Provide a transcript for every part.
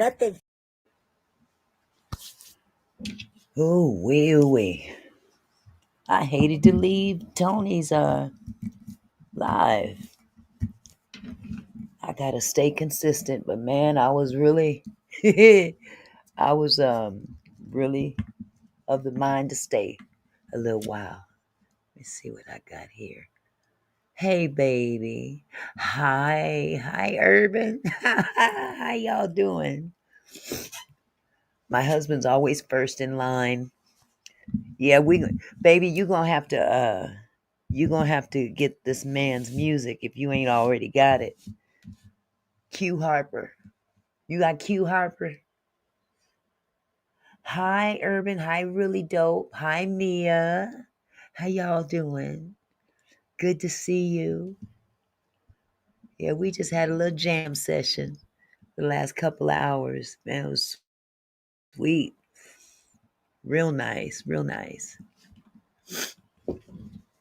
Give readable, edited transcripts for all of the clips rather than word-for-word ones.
nothing. Oh, wee. I hated to leave Tony's live. I gotta stay consistent, but man, I was really, I was really of the mind to stay a little while. Let me see what I got here. Hey, baby. Hi, Urban. How y'all doing? My husband's always first in line. Yeah, baby, you gonna have to get this man's music if you ain't already got it. Q Harper. You got Q Harper? Hi, Urban. Hi, Really Dope. Hi, Mia. How y'all doing? Good to see you. Yeah, we just had a little jam session the last couple of hours. Man, it was sweet. Real nice. Real nice.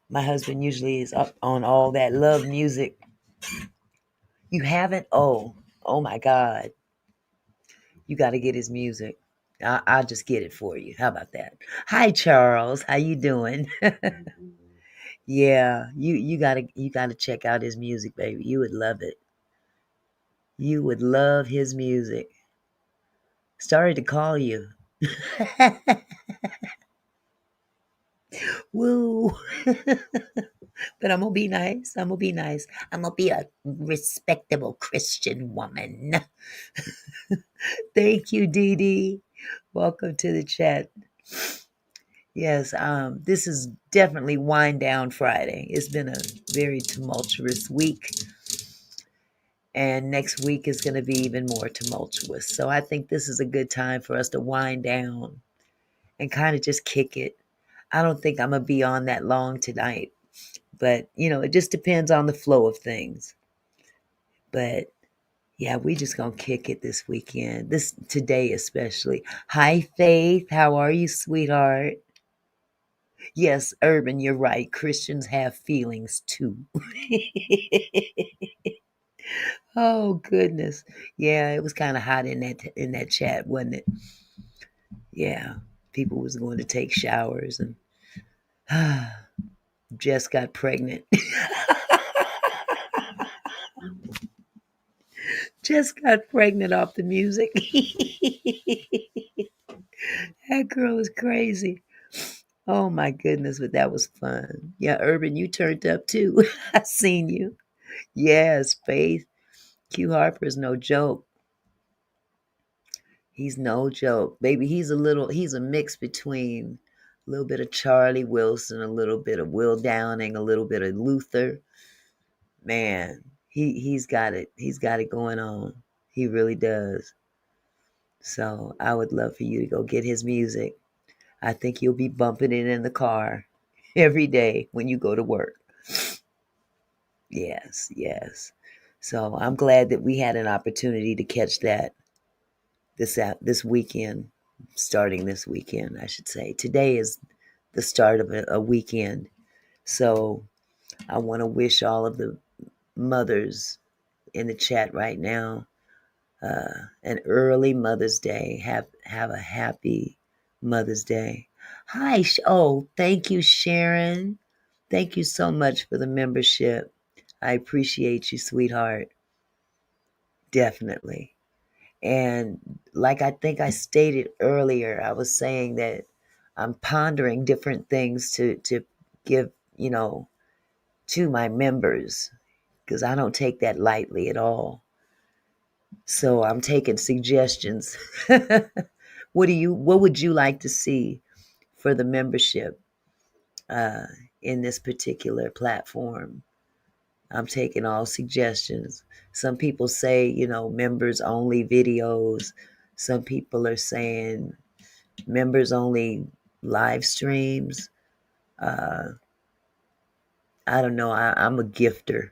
My husband usually is up on all that love music. You haven't? Oh my God. You got to get his music. I'll just get it for you. How about that? Hi, Charles. How you doing? Yeah, you gotta check out his music, baby. You would love it. You would love his music. Sorry to call you. Woo. But I'm gonna be nice. I'm gonna be nice. I'm gonna be a respectable Christian woman. Thank you, Dee Dee. Welcome to the chat. Yes, this is definitely Wind Down Friday. It's been a very tumultuous week, and next week is going to be even more tumultuous. So I think this is a good time for us to wind down and kind of just kick it. I don't think I'm going to be on that long tonight, but it just depends on the flow of things. But yeah, we just going to kick it this weekend, today especially. Hi, Faith. How are you, sweetheart? Yes, Urban, you're right. Christians have feelings too. Oh goodness. Yeah, it was kind of hot in that chat, wasn't it? Yeah. People was going to take showers and Jess got pregnant. Jess got pregnant off the music. That girl is crazy. Oh my goodness, but that was fun. Yeah, Urban, you turned up too. I seen you. Yes, Faith. Q Harper is no joke. He's no joke. Baby, he's a mix between a little bit of Charlie Wilson, a little bit of Will Downing, a little bit of Luther. Man, he's got it. He's got it going on. He really does. So I would love for you to go get his music. I think you'll be bumping it in the car every day when you go to work. Yes, yes. So I'm glad that we had an opportunity to catch that this weekend, starting this weekend, I should say. Today is the start of a weekend. So I want to wish all of the mothers in the chat right now an early Mother's Day. Have a happy Mother's Day. Hi. Oh, thank you, Sharon. Thank you so much for the membership. I appreciate you, sweetheart. Definitely. And like I think I stated earlier, I was saying that I'm pondering different things to give, to my members because I don't take that lightly at all. So I'm taking suggestions. What would you like to see for the membership uh, in this particular platform? I'm taking all suggestions. Some people say, members only videos. Some people are saying members only live streams. Uh, I don't know. I'm a gifter.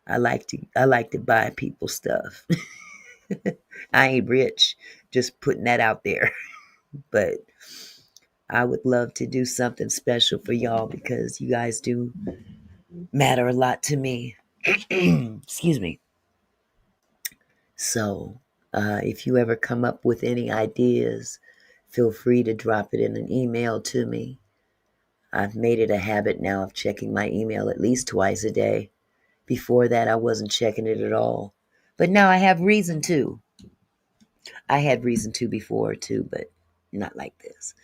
I like to buy people stuff. I ain't rich, just putting that out there. But I would love to do something special for y'all because you guys do matter a lot to me. Excuse me. So If you ever come up with any ideas, feel free to drop it in an email to me. I've made it a habit now of checking my email at least twice a day. Before that, I wasn't checking it at all. But now I have reason to. I had reason to before too, but not like this.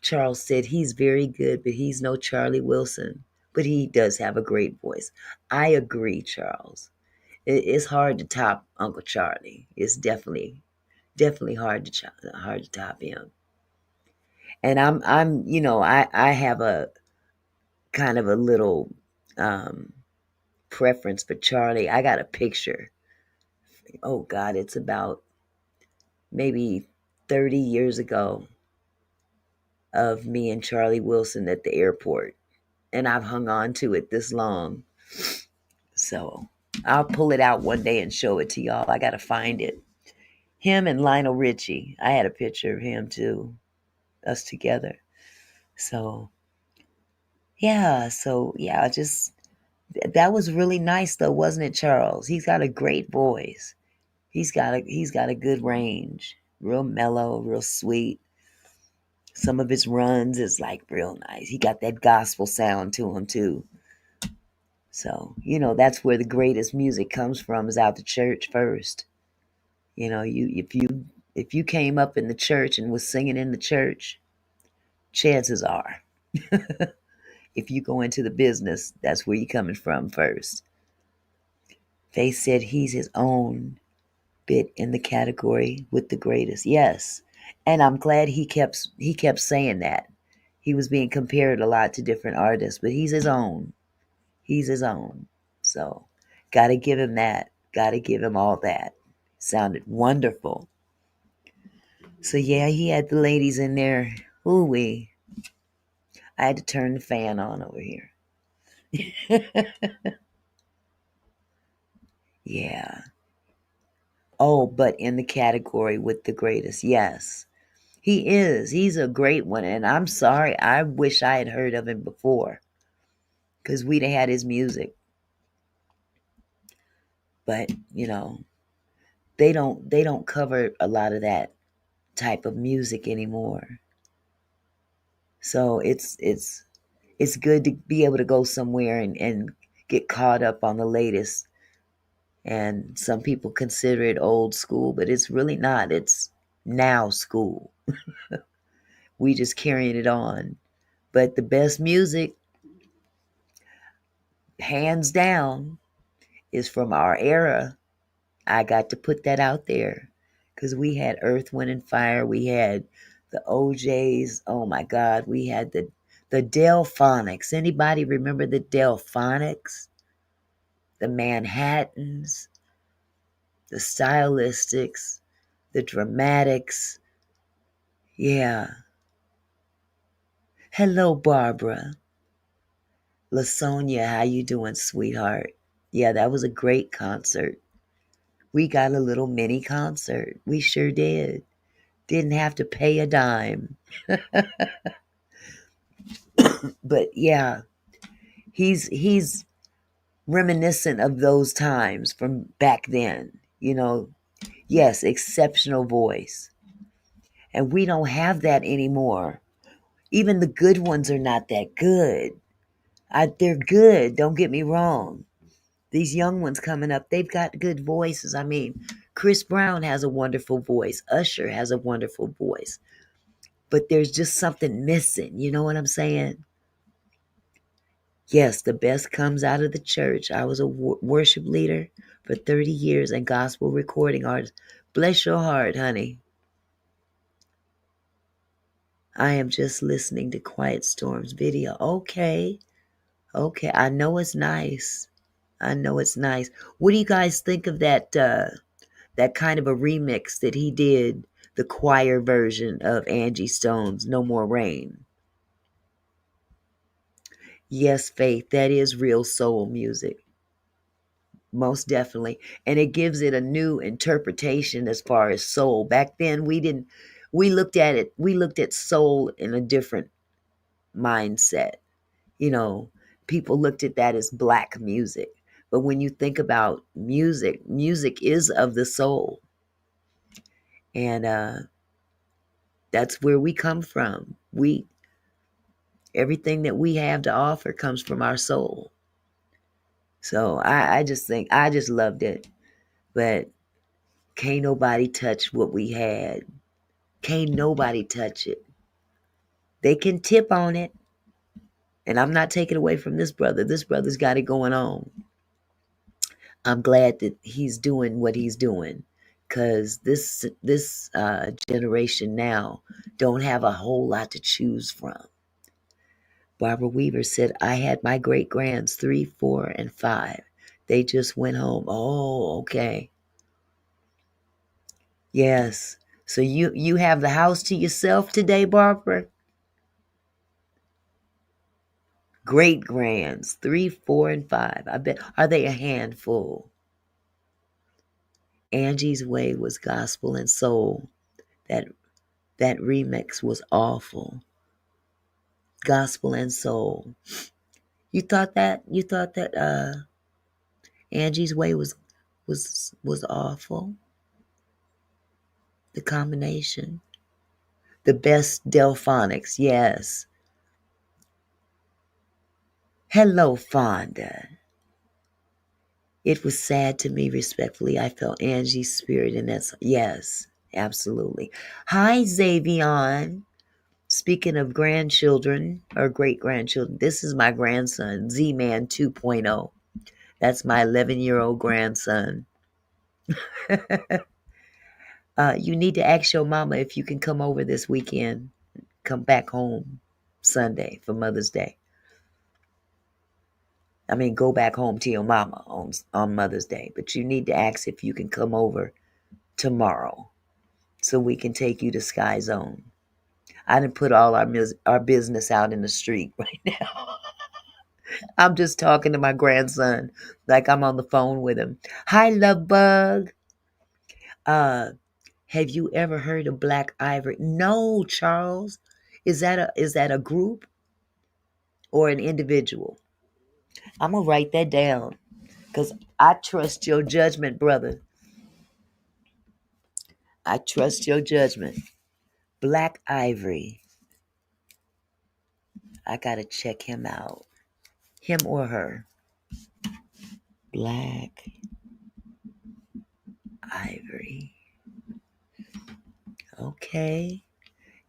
Charles said he's very good, but he's no Charlie Wilson. But he does have a great voice. I agree, Charles. It's hard to top Uncle Charlie. It's definitely hard to top him. And I have a kind of a little um, preference for Charlie. I got a picture. Oh God, it's about maybe 30 years ago of me and Charlie Wilson at the airport, and I've hung on to it this long. So I'll pull it out one day and show it to y'all. I gotta find it. Him and Lionel Richie. I had a picture of him too, us together. So just that was really nice though, wasn't it, Charles? He's got a great voice. He's got a good range. Real mellow, real sweet. Some of his runs is like real nice. He got that gospel sound to him too. So, that's where the greatest music comes from, is out the church first. If you came up in the church and was singing in the church, chances are, if you go into the business, that's where you're coming from first. They said he's his own bit in the category with the greatest. Yes. And I'm glad he kept saying that. He was being compared a lot to different artists, but he's his own. He's his own. So, got to give him that. Got to give him all that. Sounded wonderful. So yeah, he had the ladies in there. Ooh wee. I had to turn the fan on over here. Yeah. Oh, but in the category with the greatest. Yes. He is. He's a great one. And I'm sorry. I wish I had heard of him before, because we'd have had his music. But, they don't cover a lot of that type of music anymore. So it's good to be able to go somewhere and get caught up on the latest. And some people consider it old school, but it's really not. It's now school. We just carrying it on. But the best music, hands down, is from our era. I got to put that out there, because we had Earth, Wind, and Fire. We had the OJs. Oh my God, we had the Delphonics. Anybody remember the Delphonics? The Manhattans, the Stylistics, the Dramatics. Yeah. Hello, Barbara. LaSonia, how you doing, sweetheart? Yeah, that was a great concert. We got a little mini concert. We sure did. Didn't have to pay a dime. But yeah, he's reminiscent of those times from back then. Yes, exceptional voice. And we don't have that anymore. Even the good ones are not that good. They're good, don't get me wrong. These young ones coming up, they've got good voices. I mean, Chris Brown has a wonderful voice. Usher has a wonderful voice. But there's just something missing. You know what I'm saying? Yes, the best comes out of the church. I was a worship leader for 30 years and gospel recording artist. Bless your heart, honey. I am just listening to Quiet Storm's video. Okay. Okay. I know it's nice. I know it's nice. What do you guys think of that kind of a remix that he did, the choir version of Angie Stone's No More Rain? Yes, Faith, that is real soul music. Most definitely. And it gives it a new interpretation as far as soul. Back then we looked at soul in a different mindset. You know, people looked at that as black music. But when you think about music, music is of the soul. And that's where we come from. Everything that we have to offer comes from our soul. So I just think I just loved it. But can't nobody touch what we had. Can't nobody touch it. They can tip on it. And I'm not taking away from this brother. This brother's got it going on. I'm glad that he's doing what he's doing, because this generation now don't have a whole lot to choose from. Barbara Weaver said, I had my great grands 3, 4, and 5. They just went home. Oh, okay. Yes. So you have the house to yourself today, Barbara? Great grands 3, 4, and 5. I bet. Are they a handful? Angie's Way was gospel and soul. That remix was awful. Gospel and soul. You thought that Angie's Way was awful? The combination. The best Delphonics, yes. Hello, Fonda. It was sad to me, respectfully. I felt Angie's spirit, and that's, yes, absolutely. Hi, Xavion. Speaking of grandchildren or great grandchildren, this is my grandson, Z Man 2.0. That's my 11-year-old grandson. You need to ask your mama if you can come over this weekend. Come back home Sunday for Mother's Day. I mean, go back home to your mama on Mother's Day. But you need to ask if you can come over tomorrow so we can take you to Sky Zone. I didn't put all our business out in the street right now. I'm just talking to my grandson like I'm on the phone with him. Hi, love bug. Have you ever heard of Black Ivory? No, Charles. Is that a group or an individual? I'm gonna write that down because I trust your judgment, brother. I trust your judgment. Black Ivory. I gotta check him out. Him or her. Black Ivory. Okay.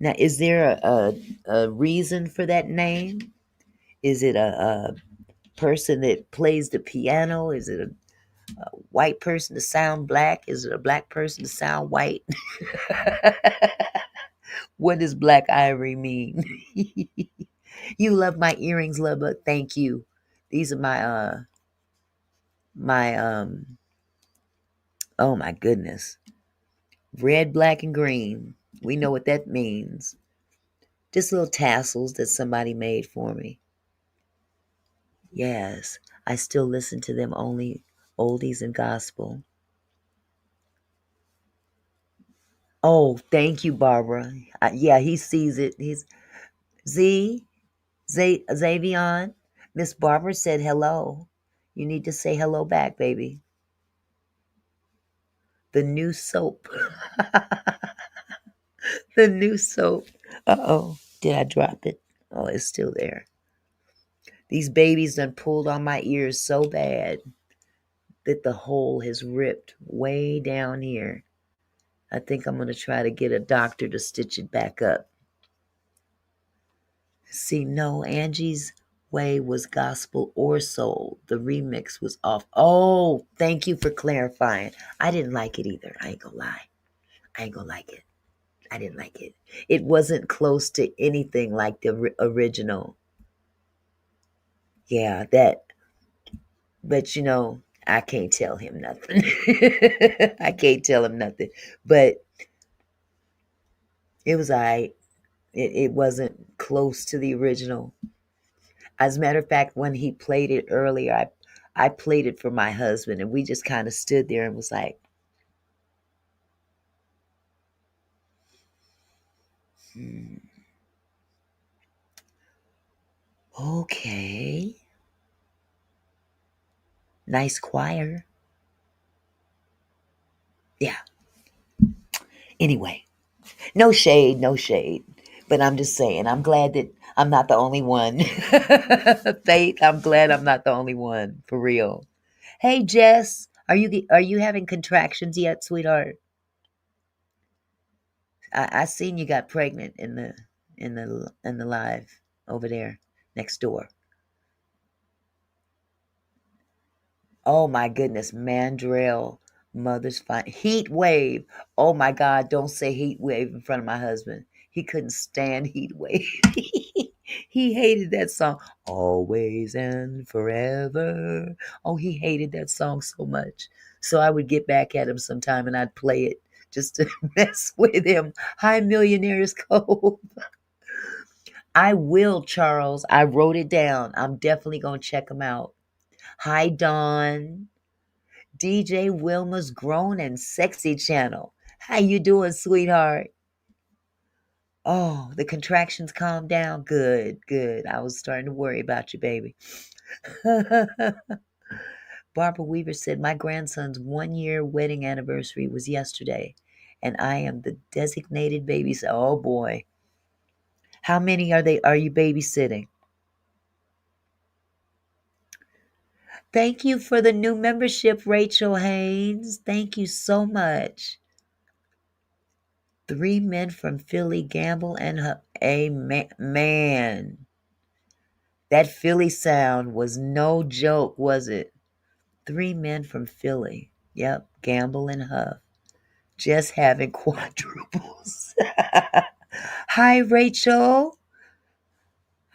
Now, is there a reason for that name? Is it a person that plays the piano? Is it a white person to sound black? Is it a black person to sound white? What does Black Ivory mean? You love my earrings, love bug. Thank you. These are my oh my goodness. Red, black, and green. We know what that means. Just little tassels that somebody made for me. Yes, I still listen to them, only oldies and gospel. Oh, thank you, Barbara. Yeah, he sees it. He's Xavion. Miss Barbara said hello. You need to say hello back, baby. The new soap. The new soap. Uh-oh. Did I drop it? Oh, it's still there. These babies done pulled on my ears so bad that the hole has ripped way down here. I think I'm going to try to get a doctor to stitch it back up. See, no, Angie's Way was gospel or soul. The remix was off. Oh, thank you for clarifying. I didn't like it either. I ain't gonna lie. I ain't gonna like it. I didn't like it. It wasn't close to anything like the original. Yeah, that. But I can't tell him nothing. I can't tell him nothing. But it was all right. It wasn't close to the original. As a matter of fact, when he played it earlier, I played it for my husband, and we just kind of stood there and was like, okay, nice choir. Yeah. Anyway, no shade, no shade. But I'm just saying, I'm glad that I'm not the only one. Faith, I'm glad I'm not the only one, for real. Hey Jess, are you having contractions yet, sweetheart? I seen you got pregnant in the live over there next door. Oh my goodness, Mandrill, mother's fine. Heat wave. Oh my God, don't say heat wave in front of my husband. He couldn't stand heat wave. He hated that song. Always and forever. Oh, he hated that song so much. So I would get back at him sometime and I'd play it just to mess with him. Hi, Millionaires Cove. I will, Charles. I wrote it down. I'm definitely going to check him out. Hi, Dawn. DJ Wilma's Grown and Sexy channel. How you doing, sweetheart? Oh, the contractions calmed down. Good, good. I was starting to worry about you, baby. Barbara Weaver said, my grandson's 1 year wedding anniversary was yesterday, and I am the designated babysitter. Oh boy. How many are you babysitting? Thank you for the new membership, Rachel Haynes. Thank you so much. 3 men from Philly, Gamble and her. Man. That Philly sound was no joke, was it? 3 men from Philly. Yep, Gamble and Huff. Just having quadruples. Hi, Rachel.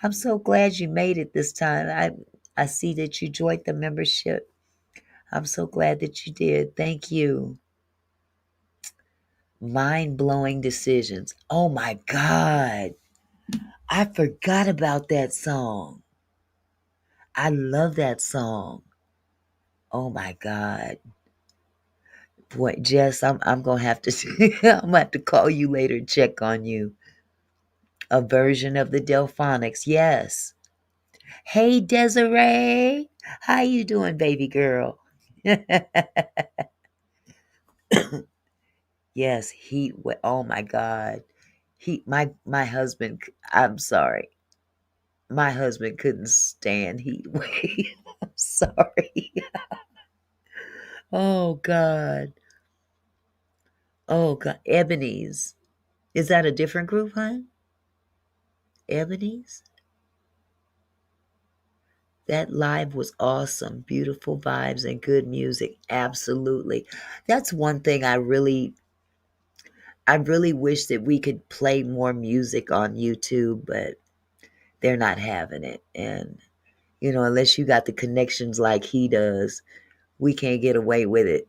I'm so glad you made it this time. I see that you joined the membership. I'm so glad that you did. Thank you. Mind-blowing decisions. Oh my God. I forgot about that song. I love that song. Oh my God. Boy, Jess, I'm gonna have to I'm gonna have to call you later and check on you. A version of the Delphonics, yes. Hey Desiree. How you doing, baby girl? Yes, oh my God. My husband, I'm sorry. My husband couldn't stand heat wave. I'm sorry. Oh God. Oh God. Ebony's. Is that a different group, hon? Ebony's? That live was awesome. Beautiful vibes and good music. Absolutely. That's one thing I really wish that we could play more music on YouTube, but they're not having it. And unless you got the connections like he does, we can't get away with it.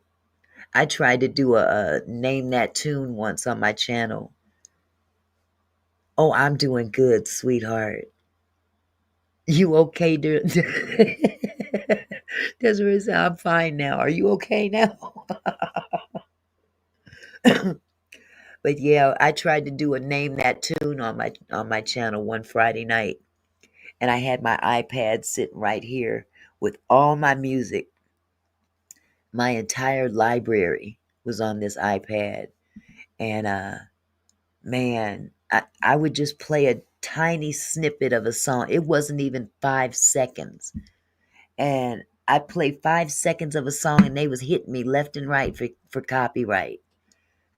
I tried to do a name that tune once on my channel. Oh, I'm doing good, sweetheart. You okay, dear? Desiree said, I'm fine now. Are you okay now? But yeah, I tried to do a name that tune on my channel one Friday night, and I had my iPad sitting right here with all my music. My entire library was on this iPad, and man, I would just play a tiny snippet of a song. It wasn't even 5 seconds, and I played 5 seconds of a song, and they was hitting me left and right for copyright.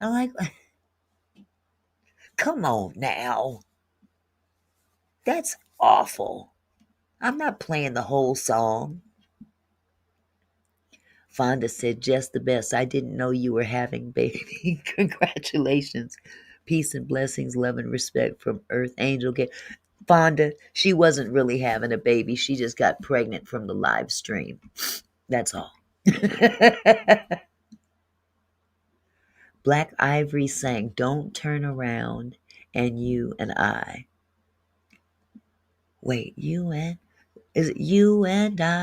I'm like, come on now, that's awful. I'm not playing the whole song. Fonda said, just the best. I didn't know you were having baby. Congratulations. Peace and blessings, love and respect from Earth Angel. Fonda, she wasn't really having a baby. She just got pregnant from the live stream. That's all. Black Ivory sang, Don't Turn Around, and You and I. Wait, is it You and I?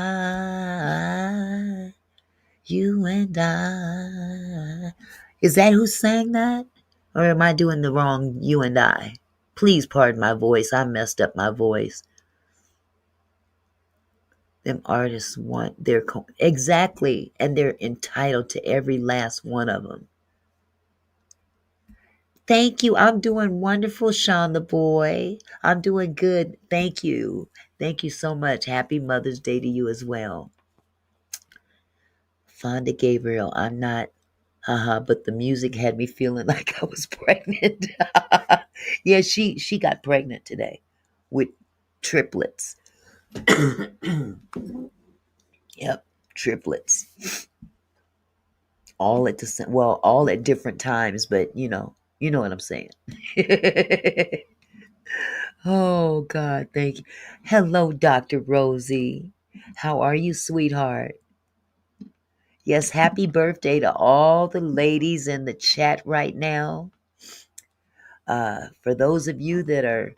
You and I. Is that who sang that? Or am I doing the wrong You and I? Please pardon my voice. I messed up my voice. Them artists want their exactly, and they're entitled to every last one of them. Thank you. I'm doing wonderful, Sean the boy. I'm doing good. Thank you. Thank you so much. Happy Mother's Day to you as well. Fonda Gabriel, I'm not, haha, but the music had me feeling like I was pregnant. Yeah, she got pregnant today with triplets. Yep, triplets. All at the same, well, all at different times, but you know what I'm saying. Oh God, thank you. Hello, Dr. Rosie. How are you, sweetheart? Yes, happy birthday to all the ladies in the chat right now. For those of you that are,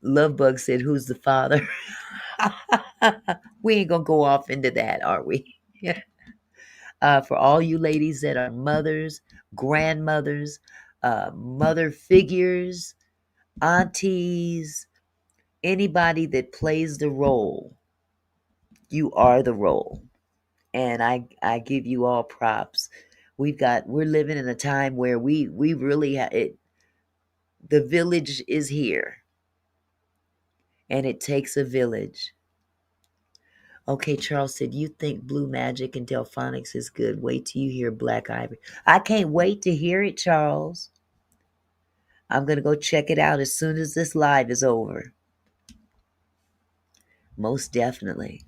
Lovebug said, "Who's the father?" We ain't gonna go off into that, are we? Yeah. For all you ladies that are mothers, grandmothers, mother figures, aunties, anybody that plays the role, you are the role. And I give you all props. We're living in a time where we really it, the village is here, and it takes a village. Okay, Charles said, you think Blue Magic and Delphonics is good. Wait till you hear Black Ivory. I can't wait to hear it, Charles. I'm going to go check it out as soon as this live is over. Most definitely.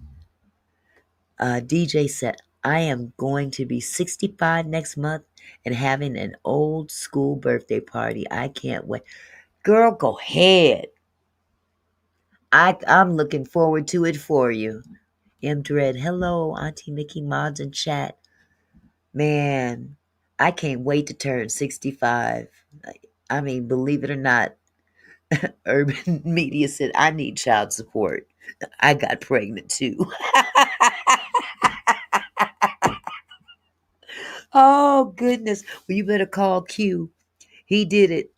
DJ said, I am going to be 65 next month and having an old school birthday party. I can't wait. Girl, go ahead. I'm looking forward to it for you. M. Dread, hello, Auntie Mickey Mods in chat. Man, I can't wait to turn 65. I mean, believe it or not, Urban Media said I need child support. I got pregnant too. Oh, goodness. Well, you better call Q. He did it.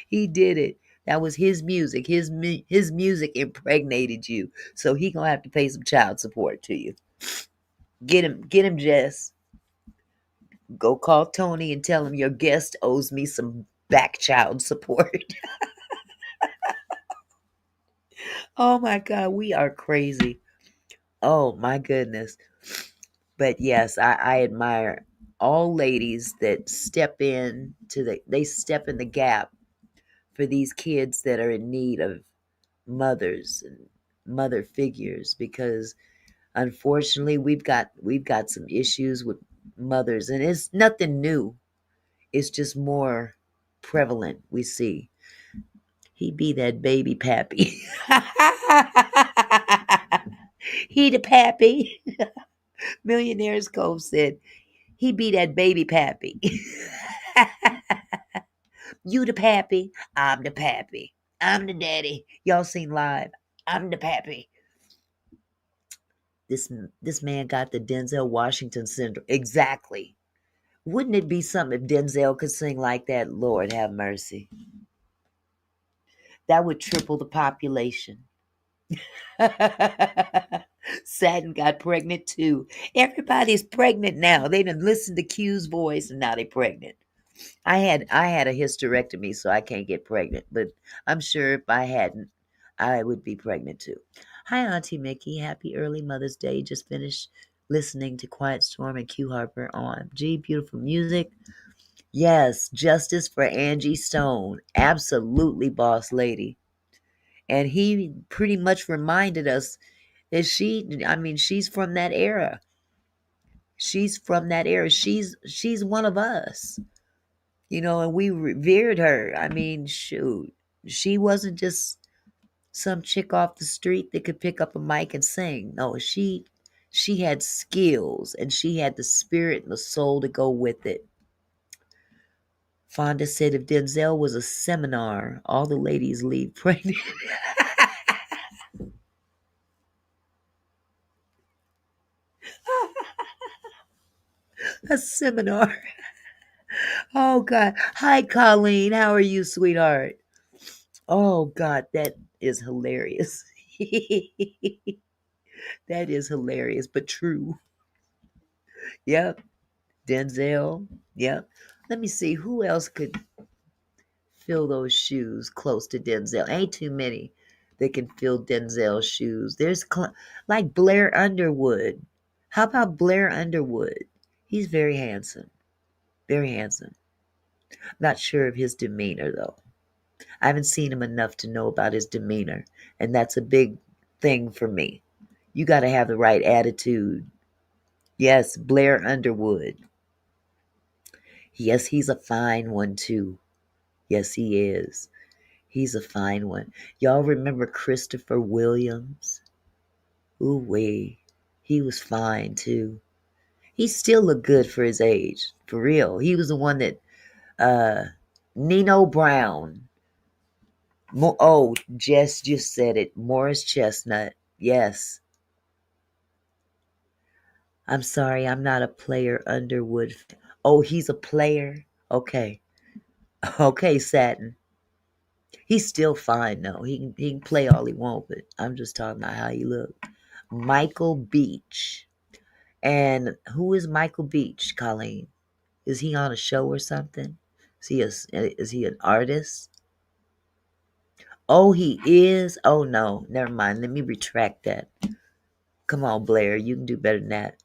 He did it. That was his music. His music impregnated you. So he gonna have to pay some child support to you. Get him, Jess. Go call Tony and tell him your guest owes me some back child support. Oh my God, we are crazy. Oh my goodness. But yes, I admire all ladies that they step in the gap for these kids that are in need of mothers and mother figures, because unfortunately we've got some issues with mothers, and it's nothing new. It's just more prevalent. We see he be that baby pappy. He the pappy. Millionaire's Cove said he be that baby pappy. You the pappy, I'm the pappy. I'm the daddy. Y'all seen live. I'm the pappy. This man got the Denzel Washington syndrome. Exactly. Wouldn't it be something if Denzel could sing like that? Lord have mercy. That would triple the population. Satin got pregnant too. Everybody's pregnant now. They done listened to Q's voice and now they pregnant. I had a hysterectomy, so I can't get pregnant. But I'm sure if I hadn't, I would be pregnant too. Hi, Auntie Mickey. Happy early Mother's Day. Just finished listening to Quiet Storm and Q Harper on G. Beautiful music. Yes, justice for Angie Stone. Absolutely, boss lady. And he pretty much reminded us that she's from that era. She's from that era. She's one of us. And we revered her. I mean, shoot, she wasn't just some chick off the street that could pick up a mic and sing. No, she had skills, and she had the spirit and the soul to go with it. Fonda said if Denzel was a seminar, all the ladies leave pregnant. A seminar. Oh God. Hi, Colleen. How are you, sweetheart? Oh God, that is hilarious. That is hilarious, but true. Yep. Denzel. Yep. Let me see who else could fill those shoes close to Denzel. Ain't too many that can fill Denzel's shoes. There's like Blair Underwood. How about Blair Underwood? He's very handsome. Very handsome. Not sure of his demeanor though. I haven't seen him enough to know about his demeanor, and that's a big thing for me. You got to have the right attitude. Yes, Blair Underwood. Yes, he's a fine one too. Yes, he is. He's a fine one. Y'all remember Christopher Williams? Ooh wee. He was fine too. He still looked good for his age. For real. He was the one that Nino Brown. Jess just said it. Morris Chestnut. Yes. I'm sorry, I'm not a player Underwood. Oh, he's a player? Okay. Okay, Satin. He's still fine though. He can play all he wants, but I'm just talking about how he look. Michael Beach. And who is Michael Beach, Colleen? Is he on a show or something? Is he an artist? Oh, he is? Oh no, never mind. Let me retract that. Come on, Blair, you can do better than that.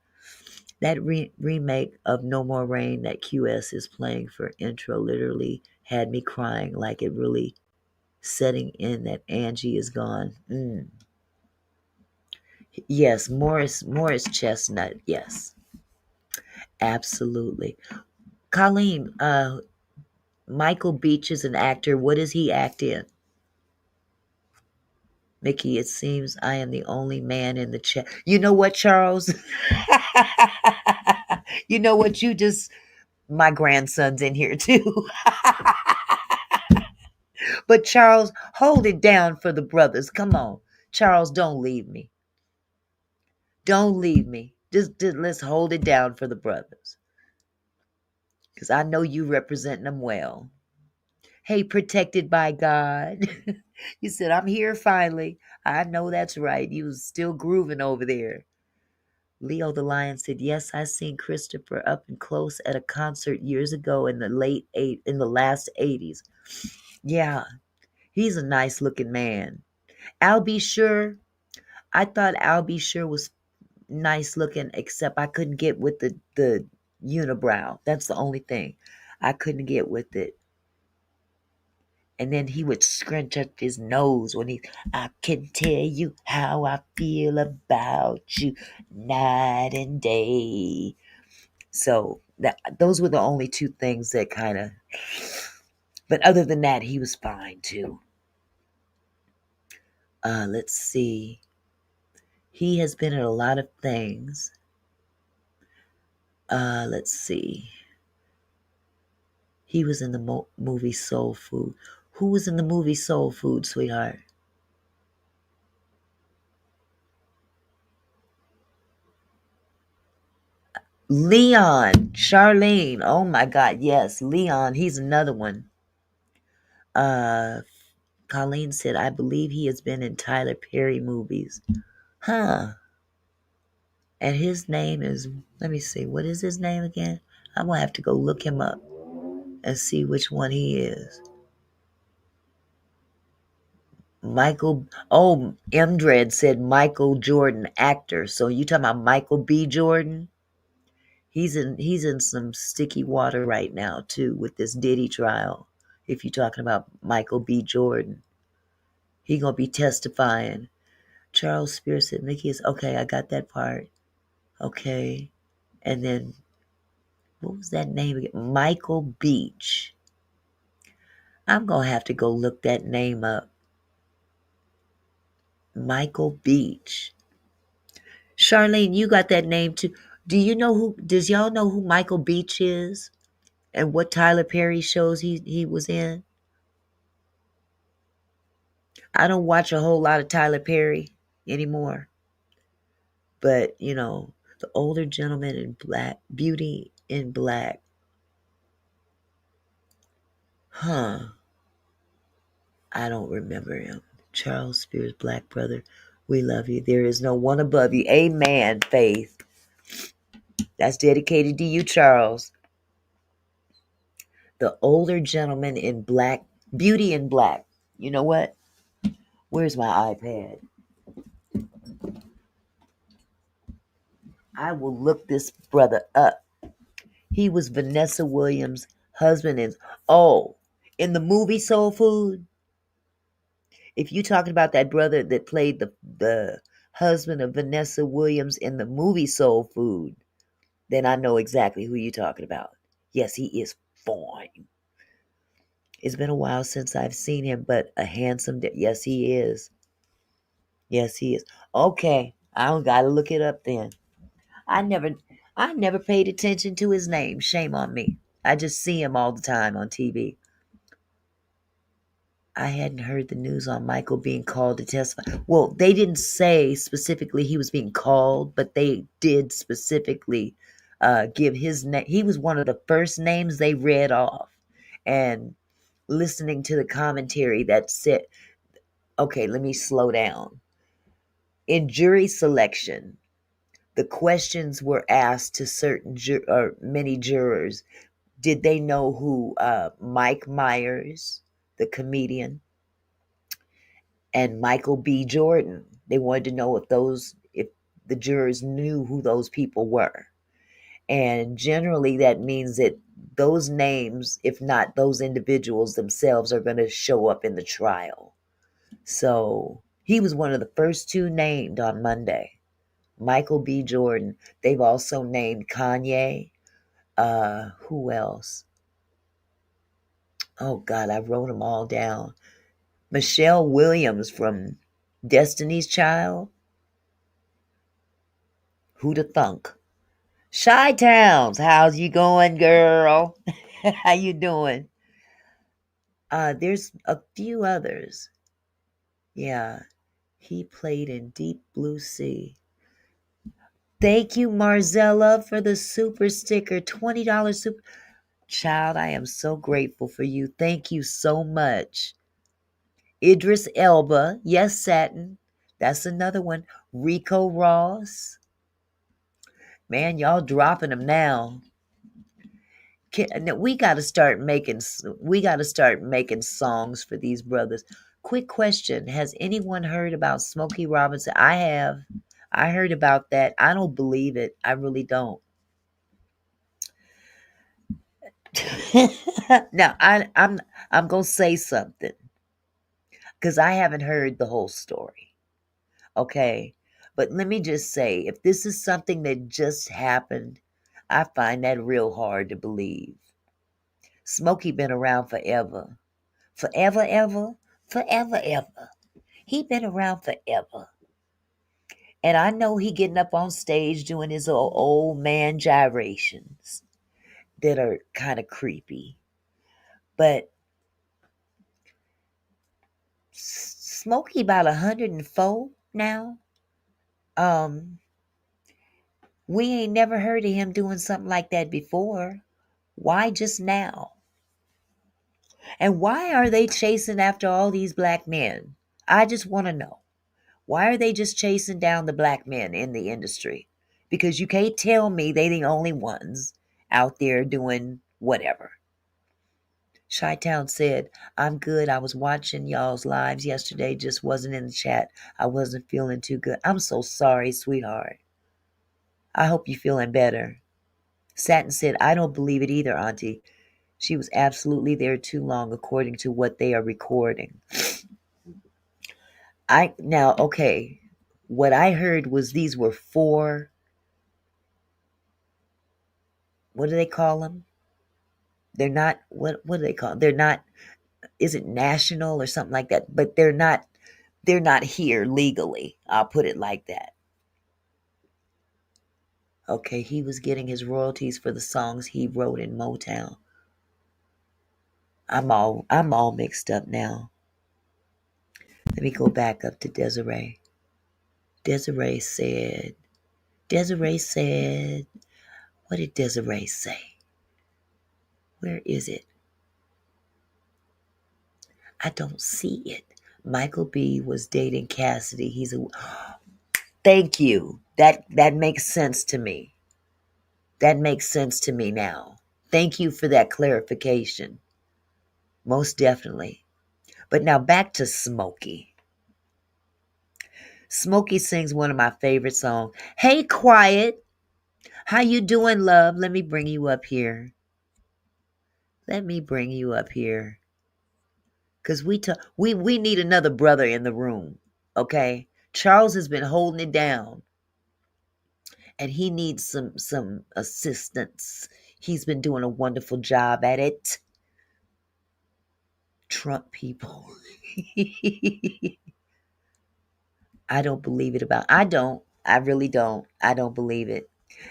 That remake of No More Rain that QS is playing for intro literally had me crying, like it really setting in that Angie is gone. Yes, Morris Chestnut. Yes, absolutely. Colleen, Michael Beach is an actor. What does he act in? Mickey, it seems I am the only man in the chat. You know what, Charles? You know what? My grandson's in here too. But Charles, hold it down for the brothers. Come on. Charles, don't leave me. Don't leave me. Just let's hold it down for the brothers. Because I know you represent them well. Hey, protected by God. You said, I'm here finally. I know that's right. You was still grooving over there. Leo the Lion said, yes, I seen Christopher up and close at a concert years ago in the last 80s. Yeah, he's a nice looking man. I'll be sure. I thought I'll be sure was nice looking, except I couldn't get with the unibrow. That's the only thing. I couldn't get with it. And then he would scrunch up his nose when I can tell you how I feel about you night and day. So those were the only two things that kind of, but other than that, he was fine too. Let's see. He has been in a lot of things. Let's see. He was in the movie Soul Food. Who was in the movie Soul Food, sweetheart? Leon. Charlene. Oh my God, yes. Leon. He's another one. Colleen said, I believe he has been in Tyler Perry movies. Huh. And his name is, let me see, what is his name again? I'm going to have to go look him up and see which one he is. M. Dread said Michael Jordan, actor. So you talking about Michael B. Jordan? He's in some sticky water right now too with this Diddy trial. If you're talking about Michael B. Jordan, he gonna be testifying. Charles Spears said Mickey is okay. I got that part. Okay, and then what was that name again? Michael Beach. I'm gonna have to go look that name up. Michael Beach. Charlene, you got that name too. Does y'all know who Michael Beach is? And what Tyler Perry shows he was in? I don't watch a whole lot of Tyler Perry anymore. But, the older gentleman in black, Beauty in Black. Huh. I don't remember him. Charles Spears, Black brother. We love you. There is no one above you. Amen, Faith. That's dedicated to you, Charles. The older gentleman in black, Beauty in Black. You know what? Where's my iPad? I will look this brother up. He was Vanessa Williams' husband in the movie Soul Food. If you talking about that brother that played the husband of Vanessa Williams in the movie Soul Food, then I know exactly who you're talking about. Yes, he is fine. It's been a while since I've seen him, but a handsome. Yes, he is. Yes, he is. Okay, I don't gotta look it up then. I never, I never paid attention to his name. Shame on me. I just see him all the time on TV. I hadn't heard the news on Michael being called to testify. Well, they didn't say specifically he was being called, but they did specifically give his name. He was one of the first names they read off. And listening to the commentary that said, okay, let me slow down. In jury selection, the questions were asked to or many jurors. Did they know who Mike Myers, the comedian, and Michael B. Jordan? They wanted to know if the jurors knew who those people were. And generally that means that those names, if not those individuals themselves, are going to show up in the trial. So he was one of the first two named on Monday. Michael B. Jordan. They've also named Kanye. Who else? Oh God, I wrote them all down. Michelle Williams from Destiny's Child. Who'da thunk? Shy Towns, how's you going, girl? How you doing? There's a few others. Yeah, he played in Deep Blue Sea. Thank you, Marzella, for the super sticker. $20 super. Child, I am so grateful for you. Thank you so much. Idris Elba. Yes, Satin. That's another one. Rico Ross. Man, y'all dropping them now. We got to start making. We got to start making songs for these brothers. Quick question: has anyone heard about Smokey Robinson? I have. I heard about that. I don't believe it. I really don't. Now I'm gonna say something because I haven't heard the whole story. Okay, but let me just say, if this is something that just happened, I find that real hard to believe. Smokey been around forever. Forever, ever, forever, ever. He been around forever. And I know he getting up on stage doing his old man gyrations that are kind of creepy. But Smokey about 104 now. Um, we ain't never heard of him doing something like that before. Why just now? And why are they chasing after all these black men? I just want to know. Why are they just chasing down the black men in the industry? Because you can't tell me they the only ones out there doing whatever. Chi-Town said, I'm good. I was watching y'all's lives yesterday, just wasn't in the chat. I wasn't feeling too good. I'm so sorry, sweetheart. I hope you're feeling better. Satin said, I don't believe it either, Auntie. She was absolutely there too long, according to what they are recording. Okay. What I heard was these were four. What do they call them? They're not. What do they call them? They're not. Is it national or something like that? But they're not. They're not here legally. I'll put it like that. Okay, he was getting his royalties for the songs he wrote in Motown. I'm all mixed up now. Let me go back up to Desiree. Desiree said. Desiree said. What did Desiree say? Where is it? I don't see it. Michael B was dating Cassidy. He's a. Thank you. That makes sense to me. That makes sense to me now. Thank you for that clarification. Most definitely. But now back to Smokey. Smokey sings one of my favorite songs. Hey, Quiet. How you doing, love? Let me bring you up here. Let me bring you up here. Cause we need another brother in the room. Okay? Charles has been holding it down. And he needs some assistance. He's been doing a wonderful job at it. Trump people. I don't believe it about. I don't. I really don't. I don't believe it.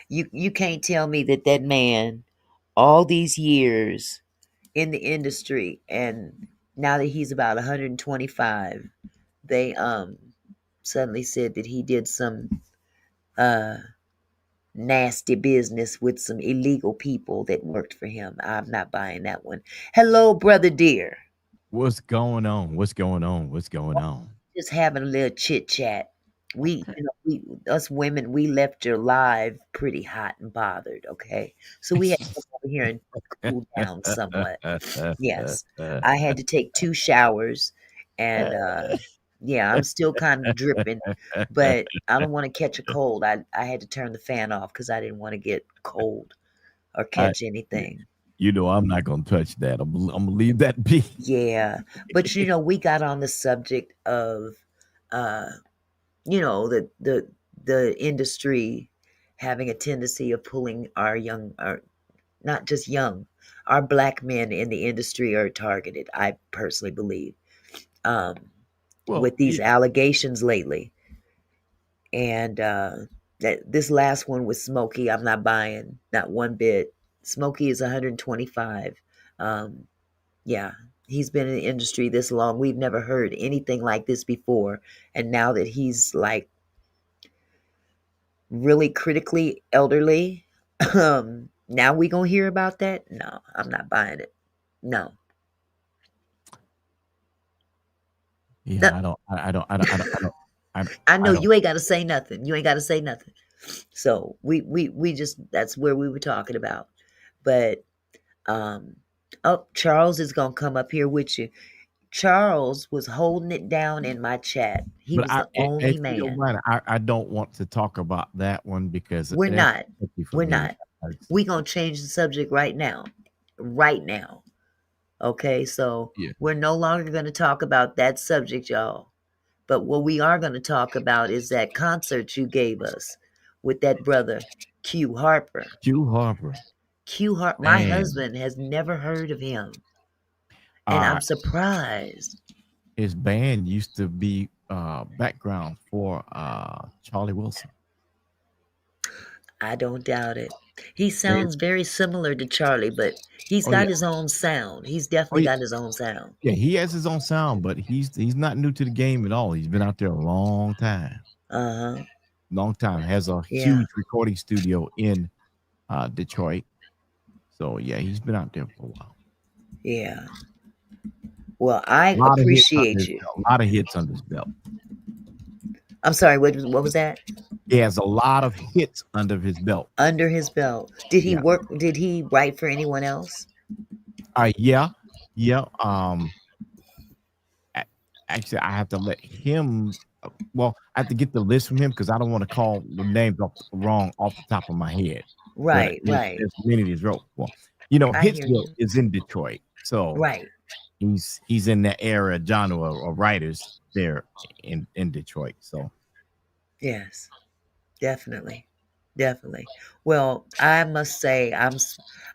You can't tell me that that man all these years in the industry and now that he's about 125 they suddenly said that he did some uh nasty business with some illegal people that worked for him. I'm not buying that one. Hello, brother dear. What's going on? What's going on? What's going on? Just having a little chit chat. We us women, we left your live pretty hot and bothered. Okay, so we had to come over here and cool down somewhat. Yes, I had to take 2 showers, and yeah, I'm still kind of dripping, but I don't want to catch a cold. I had to turn the fan off because I didn't want to get cold or I, catch anything. I'm not gonna touch that. I'm gonna leave that be. Yeah, but we got on the subject of uh the industry having a tendency of pulling our young, or not just young, our black men in the industry are targeted. I personally believe um, Well, with these allegations lately, and that this last one with Smokey, I'm not buying not one bit. Smokey is 125. Um, yeah, he's been in the industry this long. We've never heard anything like this before, and now that he's like really critically elderly. Now we gonna hear about that? No, I'm not buying it. No. No, yeah, I know I don't. you ain't gotta say nothing. You ain't gotta say nothing. So we just that's where we were talking about. But um oh, Charles is gonna come up here with you. Charles was holding it down in my chat. He But was the only if you don't man. mind, I don't want to talk about that one because We're that's not. tricky for We're me. not. We gonna change the subject right now. Right now. Okay, so Yeah. we're no longer going to talk about that subject, y'all. But what we are going to talk about is that concert you gave us with that brother, Q Harper. Q Harper, Q Harper, my man, husband has never heard of him, and uh, I'm surprised. his band used to be background for Charlie Wilson. I don't doubt it. He And, sounds very similar to Charlie, but he's oh yeah, got his own sound. He's oh definitely yeah, got his own sound. yeah. He has his own sound, but he's not new to the game at all. He's been out there a long time. Uh huh. Long time. Has a Yeah. huge recording studio in Detroit. So yeah, he's been out there for a while. Yeah. Well, I A lot of hits under appreciate his you. belt. A lot of hits under his belt. I'm sorry. What was that? He has a lot of hits under his belt. Under his belt. Did he Yeah. work? Did he write for anyone else? Yeah. Yeah. a- Actually, I have to let him. Well, I have to get the list from him because I don't want to call the names wrong off the top of my head. But Right, right. there's many of these wrote. Well, I hear Hitsville you. is in Detroit, so Right. he's in that era genre of writers there in Detroit. So Yes, definitely. Definitely. Well, I must say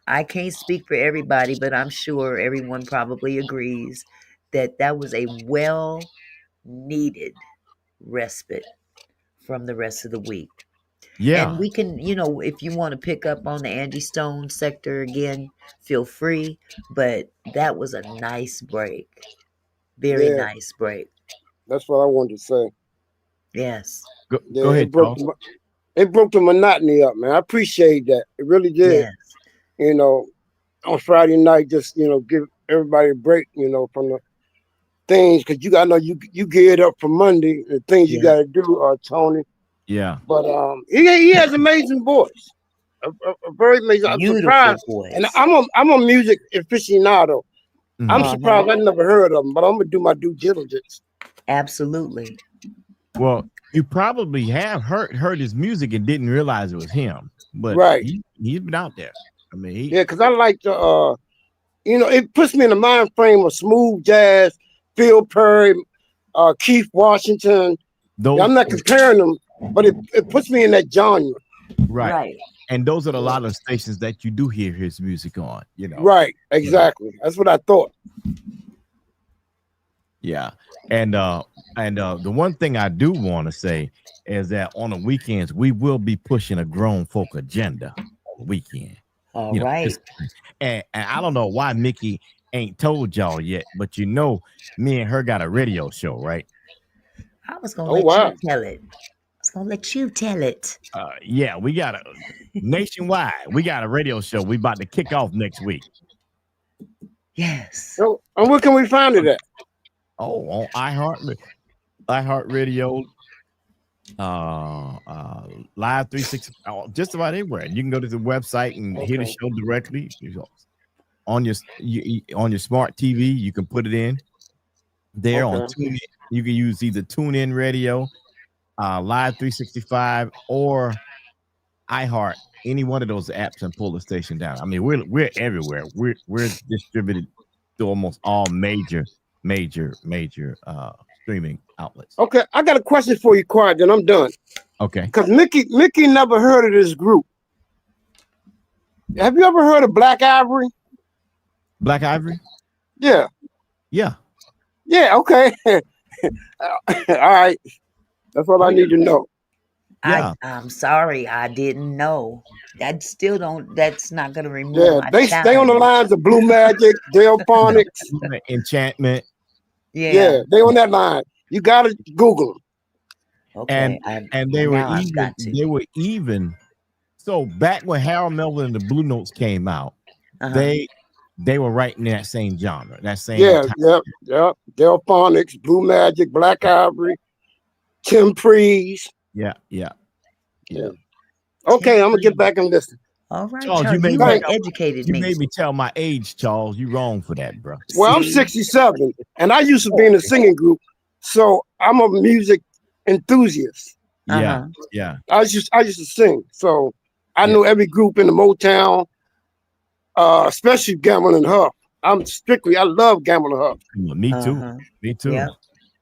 I can't speak for everybody, but I'm sure everyone probably agrees that that was a well needed respite from the rest of the week. And yeah, we can, if you want to pick up on the Angie Stone sector again, feel free. But that was a nice break. Very Yeah, nice break. that's what I wanted to say. Yes. Yeah, go ahead, Charles. it broke the monotony up, man. I appreciate that. It really did. Yes. You know, on Friday night, just give everybody a break. From the things because I know you geared up for Monday. The things you Yeah. got to do, Tony. Yeah, But he has amazing voice. very amazing. I'm Beautiful surprised, and voice. I'm a music aficionado. I'm Mhm. surprised I never heard of them, but I'm gonna do my due diligence. Absolutely. Well, you probably have heard his music and didn't realize it was him, but Right? he's been out there. I mean, Yeah, because I like the it puts me in the mind frame of smooth jazz, Phil Perry, Keith Washington. Yeah, those I'm not comparing them, but it puts me in that genre. right, Right. and those are a Yeah. lot of stations that you do hear his music on. You know, Right, yeah, exactly. That's what I thought. yeah, and the one thing I do want to say is that on the weekends we will be pushing a grown folk agenda on the weekend. All You know, right. and I don't know why Mickey ain't told y'all yet, but you know, me and her got a radio show, right? I was gonna Oh let you wow. tell it. I was gonna let you tell it. Yeah, we got a nationwide. We got a radio show. We about to kick off next week. Yes. So, and where can we find it at? Oh, on iHeartRadio, Live 360, just about everywhere. You can go to the website and hear the Okay. show directly. On on your smart TV. You can put it in there on Okay. TuneIn. You can use either TuneIn Radio, Live 365, or iHeart. Any one of those apps and pull the station down. I mean, we're everywhere. We're distributed to almost all major streaming outlets. Okay. I got a question for you, Quiet. Then I'm done. Okay, Because Mickey never heard of this group. Have you ever heard of Black Ivory? Black Ivory. Yeah. Yeah. Yeah. Okay. All right. That's all Oh I yeah. need to know. Yeah. I'm sorry, I didn't know. I still don't. That's not gonna remove Yeah. my They stay on the challenge. lines of Blue Magic, Yeah. Delphonics. Enchantment. Yeah. Yeah. They on that line. You got to Google them. Okay. And I and now I've got to. they were even so back when Harold Melvin and the Blue Notes came out, Uh-huh. they were right in that same genre, that same Yeah. time. Yep. Yep. Delphonics, Blue Magic, Black Ivory, Tim Prees. Yeah, yeah, yeah. Yeah. Okay. I'm going to get Temporary. back and listen. All right, Charles, you Charles. made You me have Thank tell educated you me. made me tell my age, Charles. You wrong for that, bro. Well, I'm See? 67, and I used to be Oh, in a okay. singing group, so I'm a music enthusiast. Yeah, Uh-huh. yeah, I used to sing, so I yeah. know every group in the Motown, especially Gamble and Huff. I love Gamble and Huff. Me too. Uh-huh. Me too. Yep.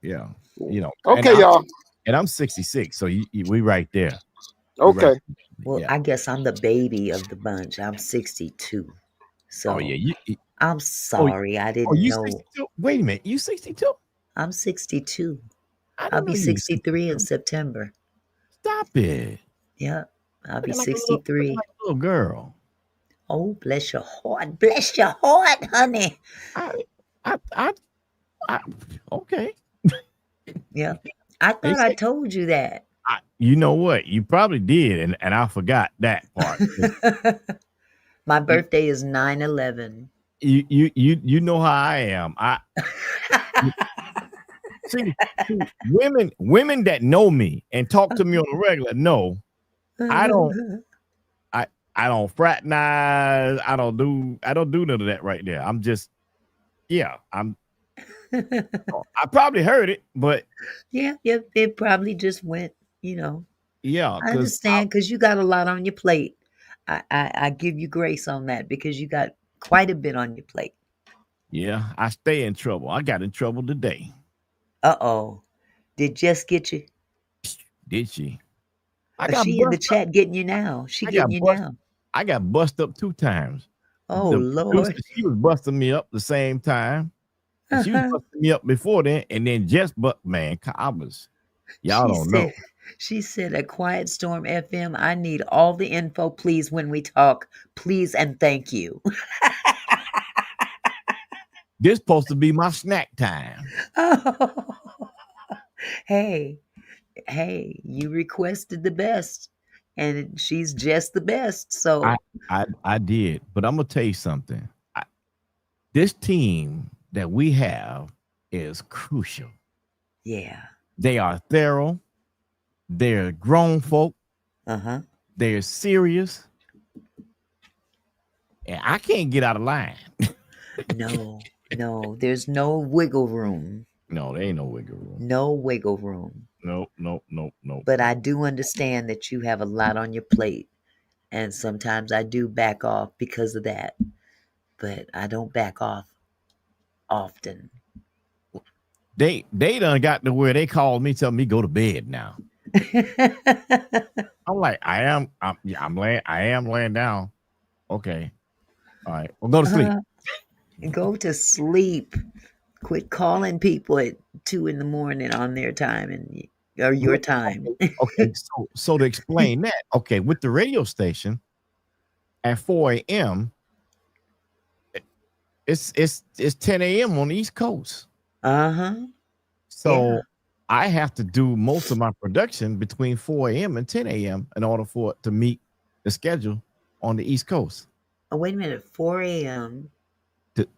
Yeah. You know, Okay, y'all. and I'm 66, so we right there. We right. Okay. Well, Yeah. I guess I'm the baby of the bunch. I'm 62. Oh yeah. So I'm Oh, sorry. I oh, didn't you know. 62? Wait a minute. You 62? I'm 62. I I'll didn't know be you were 63 in 62. September. Stop it. Yep. I'll be Looking 63. like a little girl. Oh, bless your heart. Bless your heart, honey. I, I, I, I okay. Yep. I They thought I say, told you that. you know what? You probably did, and I forgot that part. My You, birthday is 9/11. you know how I am. See, women that know me and talk to me on a regular know I don't I I don't fraternize. I don't do none of that right there. I'm just yeah. I probably heard it, but Yeah, it probably just went, you know. yeah, I because understand because you got a lot on your plate. I give you grace on that because you got quite a bit on your plate. yeah, I stay in trouble. I got in trouble today. Uh-oh. Did Jess get you? Did she? I Or got she in the bust up. chat getting you now? She I getting got you bust. now. I got bust up 2 times. Oh The producer, Lord. she was busting me up the same time, and she was busting me up before then, and then just but man, I was y'all She don't know. said she said at Quiet Storm FM, I need all the info, please, when we talk. Please and thank you. This supposed to be my snack time. Oh, hey, you requested the best, and she's just the best. I So I did, but I'm gonna tell you something. This team that we have is crucial. yeah. They are thorough. They're grown folk. Uh-huh. They're serious. and I can't get out of line. No, no, there's no wiggle room. No, there ain't no wiggle room. No wiggle room. Nope, nope, nope, nope. But I do understand that you have a lot on your plate. And sometimes I do back off because of that. But I don't back off often. They done got to where they called me, telling me go to bed now. I'm like, I'm laying down. Okay. All right. Well, go to sleep. Go to sleep. Quit calling people at 2 in the morning on their time or your time. Okay. So to explain that, okay, with the radio station at 4 a.m., it's 10 a.m. on the East Coast. So I have to do most of my production between 4 a.m. and 10 a.m. in order for it to meet the schedule on the East Coast. Oh, wait a minute. 4 a.m.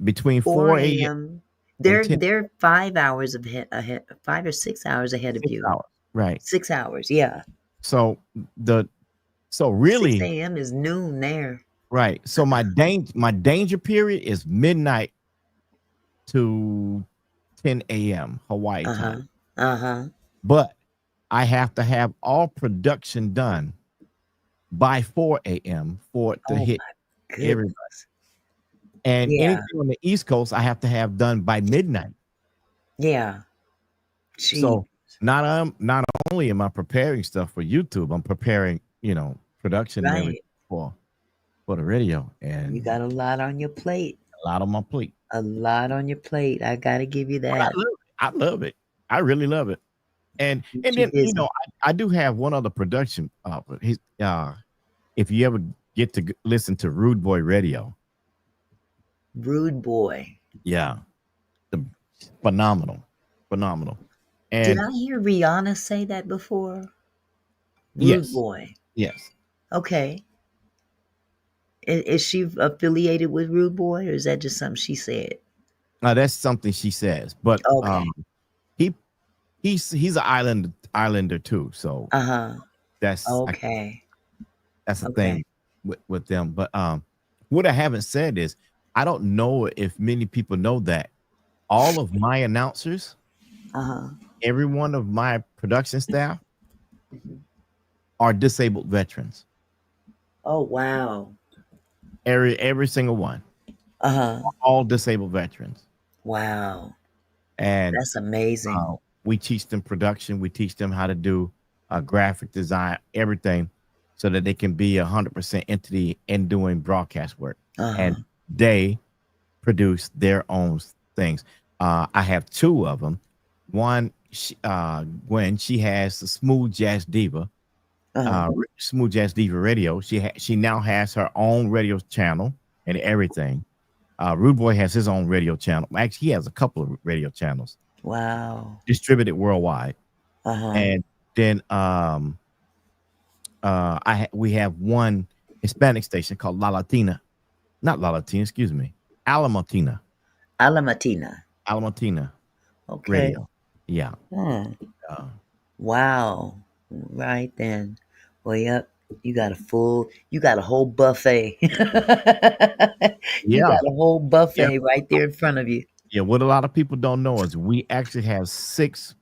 Between 4 a.m. They're 5 hours ahead, 5 or 6 hours ahead of you. Hours, right. 6 hours, yeah. So really 6 a.m. is noon there. Right. So my danger period is midnight to 10 a.m. Hawaii time. But I have to have all production done by 4 a.m. for it to hit everybody. And anything on the East Coast, I have to have done by midnight. Yeah. Jeez. So not only am I preparing stuff for YouTube, I'm preparing, production and everything for the radio. And you got a lot on your plate. A lot on my plate. A lot on your plate. I got to give you that. I love it. I really love it. And then I do have one other production. If you ever get to listen to Rude Boy Radio. Rude Boy. Yeah. Phenomenal. And did I hear Rihanna say that before? Rude Boy. Yes. Okay. Is she affiliated with Rude Boy, or is that just something she said? That's something she says. But he's an islander too. So that's okay. That's the thing with them. But what I haven't said is I don't know if many people know that all of my announcers, every one of my production staff are disabled veterans. Oh wow. Every single one. All disabled veterans. Wow. And that's amazing. We teach them production. We teach them how to do graphic design, everything, so that they can be 100% entity in doing broadcast work. And they produce their own things. I have two of them. One, Gwen, she has the Smooth Jazz Diva, Smooth Jazz Diva Radio. She now has her own radio channel and everything. Rude Boy has his own radio channel. Actually, he has a couple of radio channels. Wow. Distributed worldwide. And then we have one Hispanic station called La Latina. Not La Latina, excuse me. Alamatina. Okay. Radio. Yeah. Wow. Right then. Well, yep. You got a whole buffet. You got a whole buffet right there in front of you. Yeah. What a lot of people don't know is we actually have 6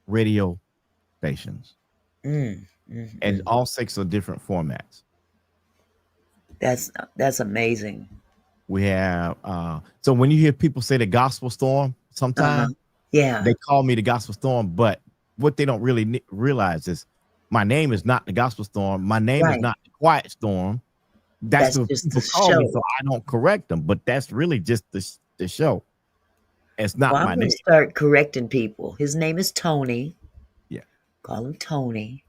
radio stations. And all 6 are different formats. That's amazing. We have so when you hear people say the Gospel Storm, sometimes they call me the Gospel Storm, but what they don't really realize is my name is not the Gospel Storm. My name is not the Quiet Storm. That's what people call me, so I don't correct them. But that's really just the show. It's not my name. I'm going to start correcting people. His name is Tony. Yeah. Call him Tony.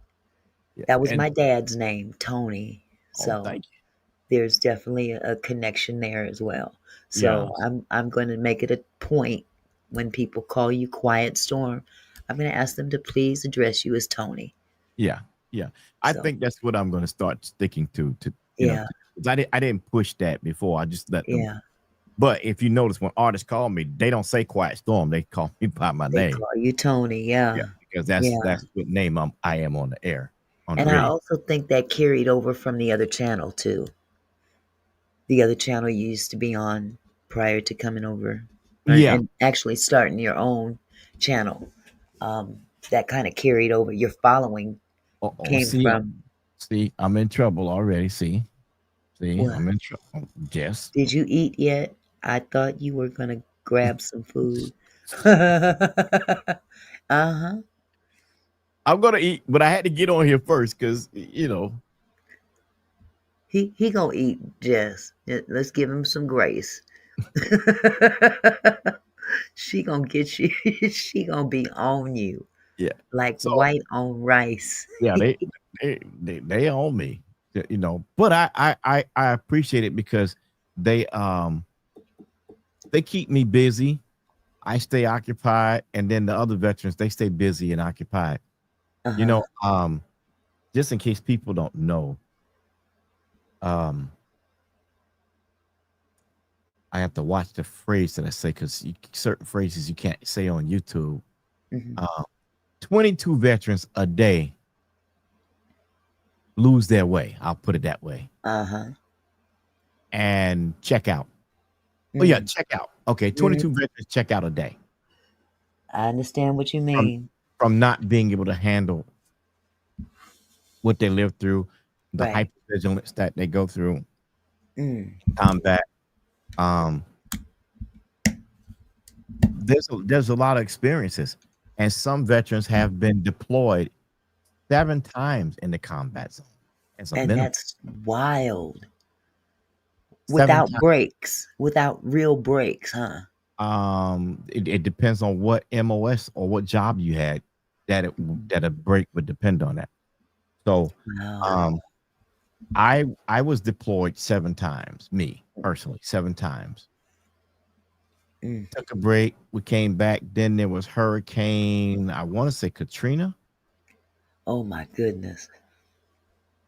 Yeah. That was my dad's name, Tony. So thank you. There's definitely a connection there as well. So I'm going to make it a point when people call you Quiet Storm, I'm going to ask them to please address you as Tony. Yeah. I think that's what I'm going to start sticking to you know, I didn't push that before. I just let them. Yeah. But if you notice, when artists call me, they don't say Quiet Storm. They call me by my name. They call you Tony. Yeah. Because that's what name I am on the air. And I also think that carried over from the other channel too. The other channel you used to be on prior to coming over, Yeah. and actually starting your own channel. That kind of carried over. Your following Oh, came see, from I'm in trouble already. See, what? I'm in trouble. Jess, Did you eat yet? I thought you were gonna grab some food. Uh-huh. I'm gonna eat, but I had to get on here first because He gonna eat, Jess. Let's give him some grace. She gonna get you. She gonna be on you yeah. like So white on rice. yeah, they own me, But I appreciate it because they they keep me busy. I stay occupied, and then the other veterans they stay busy and occupied. You Uh-huh. know, just in case people don't know, um, I have to watch the phrase that I say because certain phrases you can't say on YouTube. Hmm. Uh, 22 veterans a day lose their way. I'll put it that way Uh-huh. and check out. Oh yeah, Mm. check out. Okay, Mm. 22 veterans check out a day I understand what you from mean. not being able to handle what they live through, the Right. hypervigilance that they go through, Mm. combat. Um, there's a lot of experiences, and some veterans have been deployed 7 times in the combat zone as a And minimum. that's wild. Seven Without times. breaks. Without real breaks, huh? It depends on what MOS or what job you had that a break would depend on that. So, Wow. um, I was deployed 7 times, me personally, 7 times. Mm. Took a break. We came back. Then there was Hurricane, I want to say Katrina. Oh my goodness.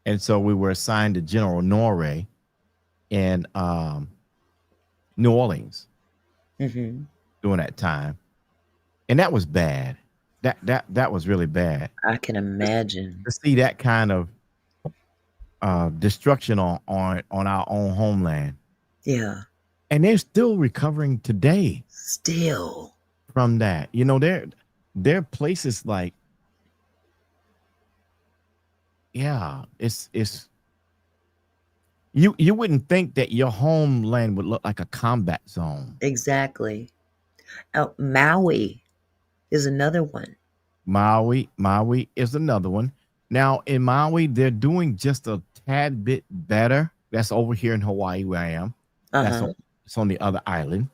And so we were assigned to General Norrie in New Orleans Hmm. during that time. And that was bad. That was really bad. I can To, imagine. to see that kind of destruction on our own homeland. Yeah. And they're still recovering today Still. from that. There are places like, yeah, it's you wouldn't think that your homeland would look like a combat zone. Exactly. Oh, Maui is another one. Maui is another one. Now in Maui, they're doing just a tad bit better. That's over here in Hawaii where I am. That's Uh-huh. on it's on the other island.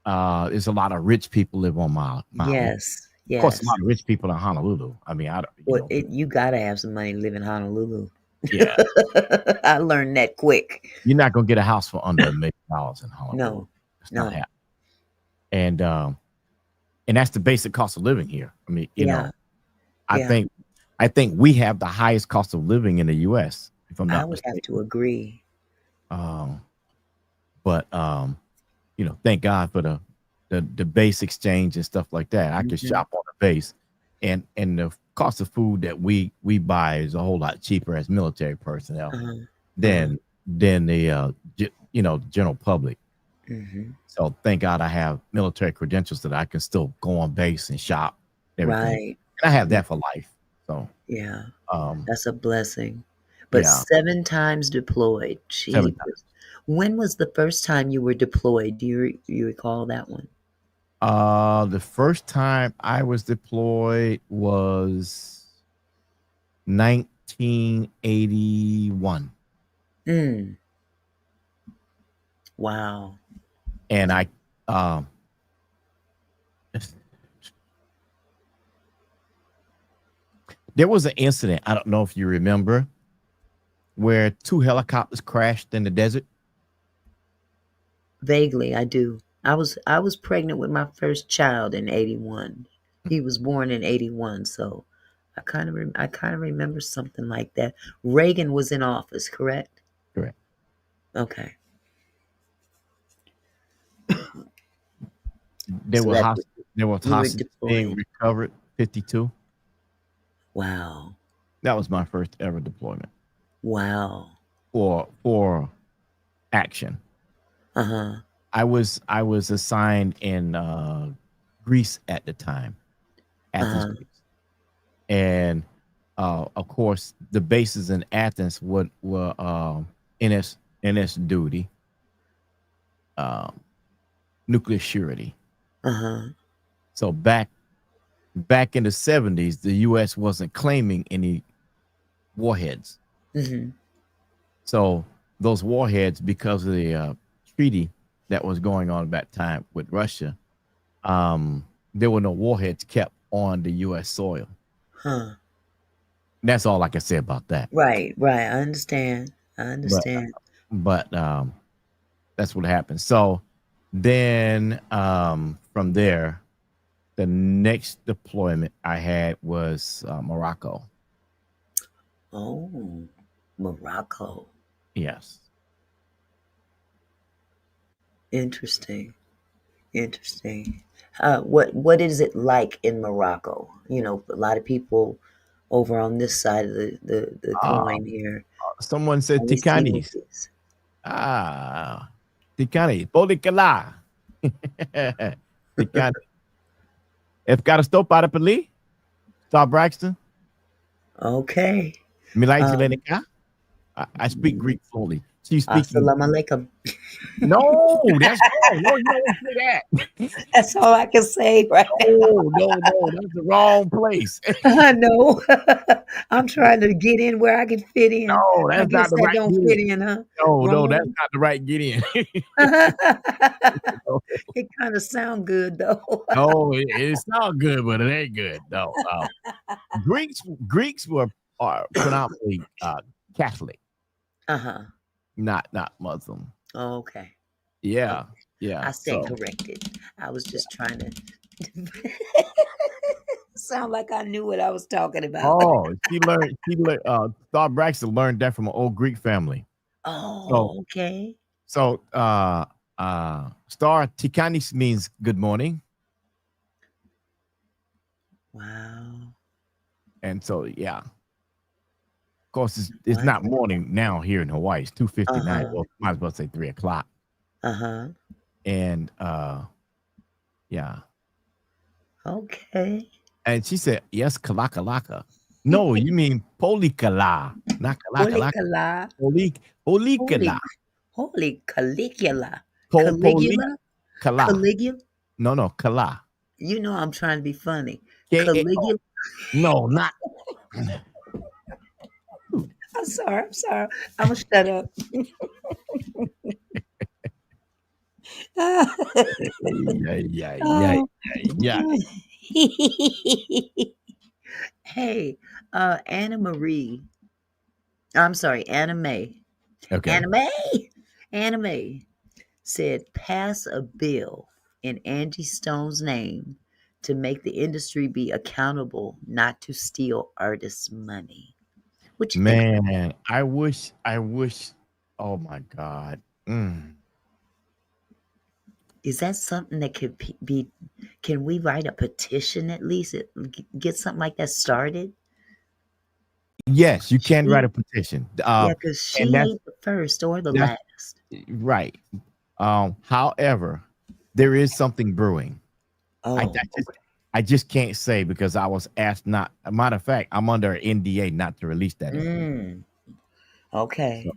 There's a lot of rich people live on Maui. Yes. Of course, a Yes. lot of rich people in Honolulu. I mean, I don't, Well, you gotta have some money to live in Honolulu. yeah, I learned that quick. you're not gonna get a house for under $1 million in Honolulu. No. It's not No. happening. And and that's the basic cost of living here. I mean, Yeah. I Yeah. think I think we have the highest cost of living in the U.S. if I'm I not would have mistaken. to agree. Um, but thank God for the base exchange and stuff like that. I could Hmm. shop on the base, and the cost of food that we buy is a whole lot cheaper as military personnel Uh-huh. Uh-huh. than the general public. Hmm. So thank God I have military credentials that I can still go on base and shop everything, Right. and I have Yeah. that for life. So Yeah. um, That's a blessing. But yeah, 7 times deployed. 7 times. Jeepers. When was the first time you were deployed? Do you recall that one? The first time I was deployed was 1981, Mm. Wow. and I um there was an incident. I don't know if you remember where 2 helicopters crashed in the desert. Vaguely, I do. I was pregnant with my first child in 81. He was born in 81, so I kind of remember something like that. Reagan was in office, correct? Correct. Okay. There So were that there was you were hostages being deployed. recovered. 52. Wow. That was my first ever deployment Wow. for action. Uh-huh. I was assigned in Greece at the time, Athens, Uh-huh. Greece, and of course the bases in Athens were NS duty, um, nuclear surety. Uh-huh. So back in the 70s, the U.S. wasn't claiming any warheads. Mm-hmm. So those warheads, because of the treaty that was going on at that time with Russia, there were no warheads kept on the U.S. soil. Huh. That's all I can say about that. Right, right. I understand. I But understand. but that's what happened. So then from there, the next deployment I had was Morocco. Oh, Morocco. Yes. Interesting. Interesting. What is it like in Morocco? You know, a lot of people over on this side of the Uh, coin here someone said only see Tikanis. movies. Ah, Tikani. Polikala. Tikani. If got a stop para pali, stop Braxton. Okay. Milay Um, Chilenica. I speak Greek fluently. She's speaking. Assalamu alaikum. No, that's wrong. No, you don't want to say that. That's all I can say right No, that's the wrong place. I know. I'm trying to get in where I can fit in. No, I that's not guess the that right don't get in. fit in, huh? No, that's Wrong. not the right get in. It kind of sound good though. No, it sounds good, but it ain't good. No, Greeks are predominantly Catholic, Uh-huh. not Muslim. Okay. Yeah, Okay. yeah. I stand So, corrected. I was just trying to sound like I knew what I was talking about. oh, Star Braxton learned that from an old Greek family. So, Oh, okay. so Star Tikanis means good morning, Wow. and so yeah. Of course, it's not Wonderful. morning now here in Hawaii. It's 2:59. Uh-huh. Well, might as well say 3 o'clock. Uh-huh. And yeah. Okay. And she said, yes, kalakalaka. No, you mean polikala, not Holy kalakalaka. Kala. Polikala. Holy Holy Caligula. Polikala. Caligula? Caligula? No, kala. You know I'm trying to be funny. K-A-O. Caligula. No, not. I'm sorry. I'm sorry. I'm gonna shut up. Yeah. Oh. Yeah. Hey, Anna Marie. I'm sorry, Anna May. Okay. Anna May. Anna May said, pass a bill in Angie Stone's name to make the industry be accountable, not to steal artists' money. What you think about Man, I wish. Oh my God. Mm. is that something that could be? Can we write a petition at least? Get something like that started? Yes, you can write She, a petition. yeah, because And she ain't the first or the that's last. right. However, there is something brewing. I, I Oh, just I just can't say because I was asked not. A matter of fact, I'm under an NDA not to release that information. mm, So, okay.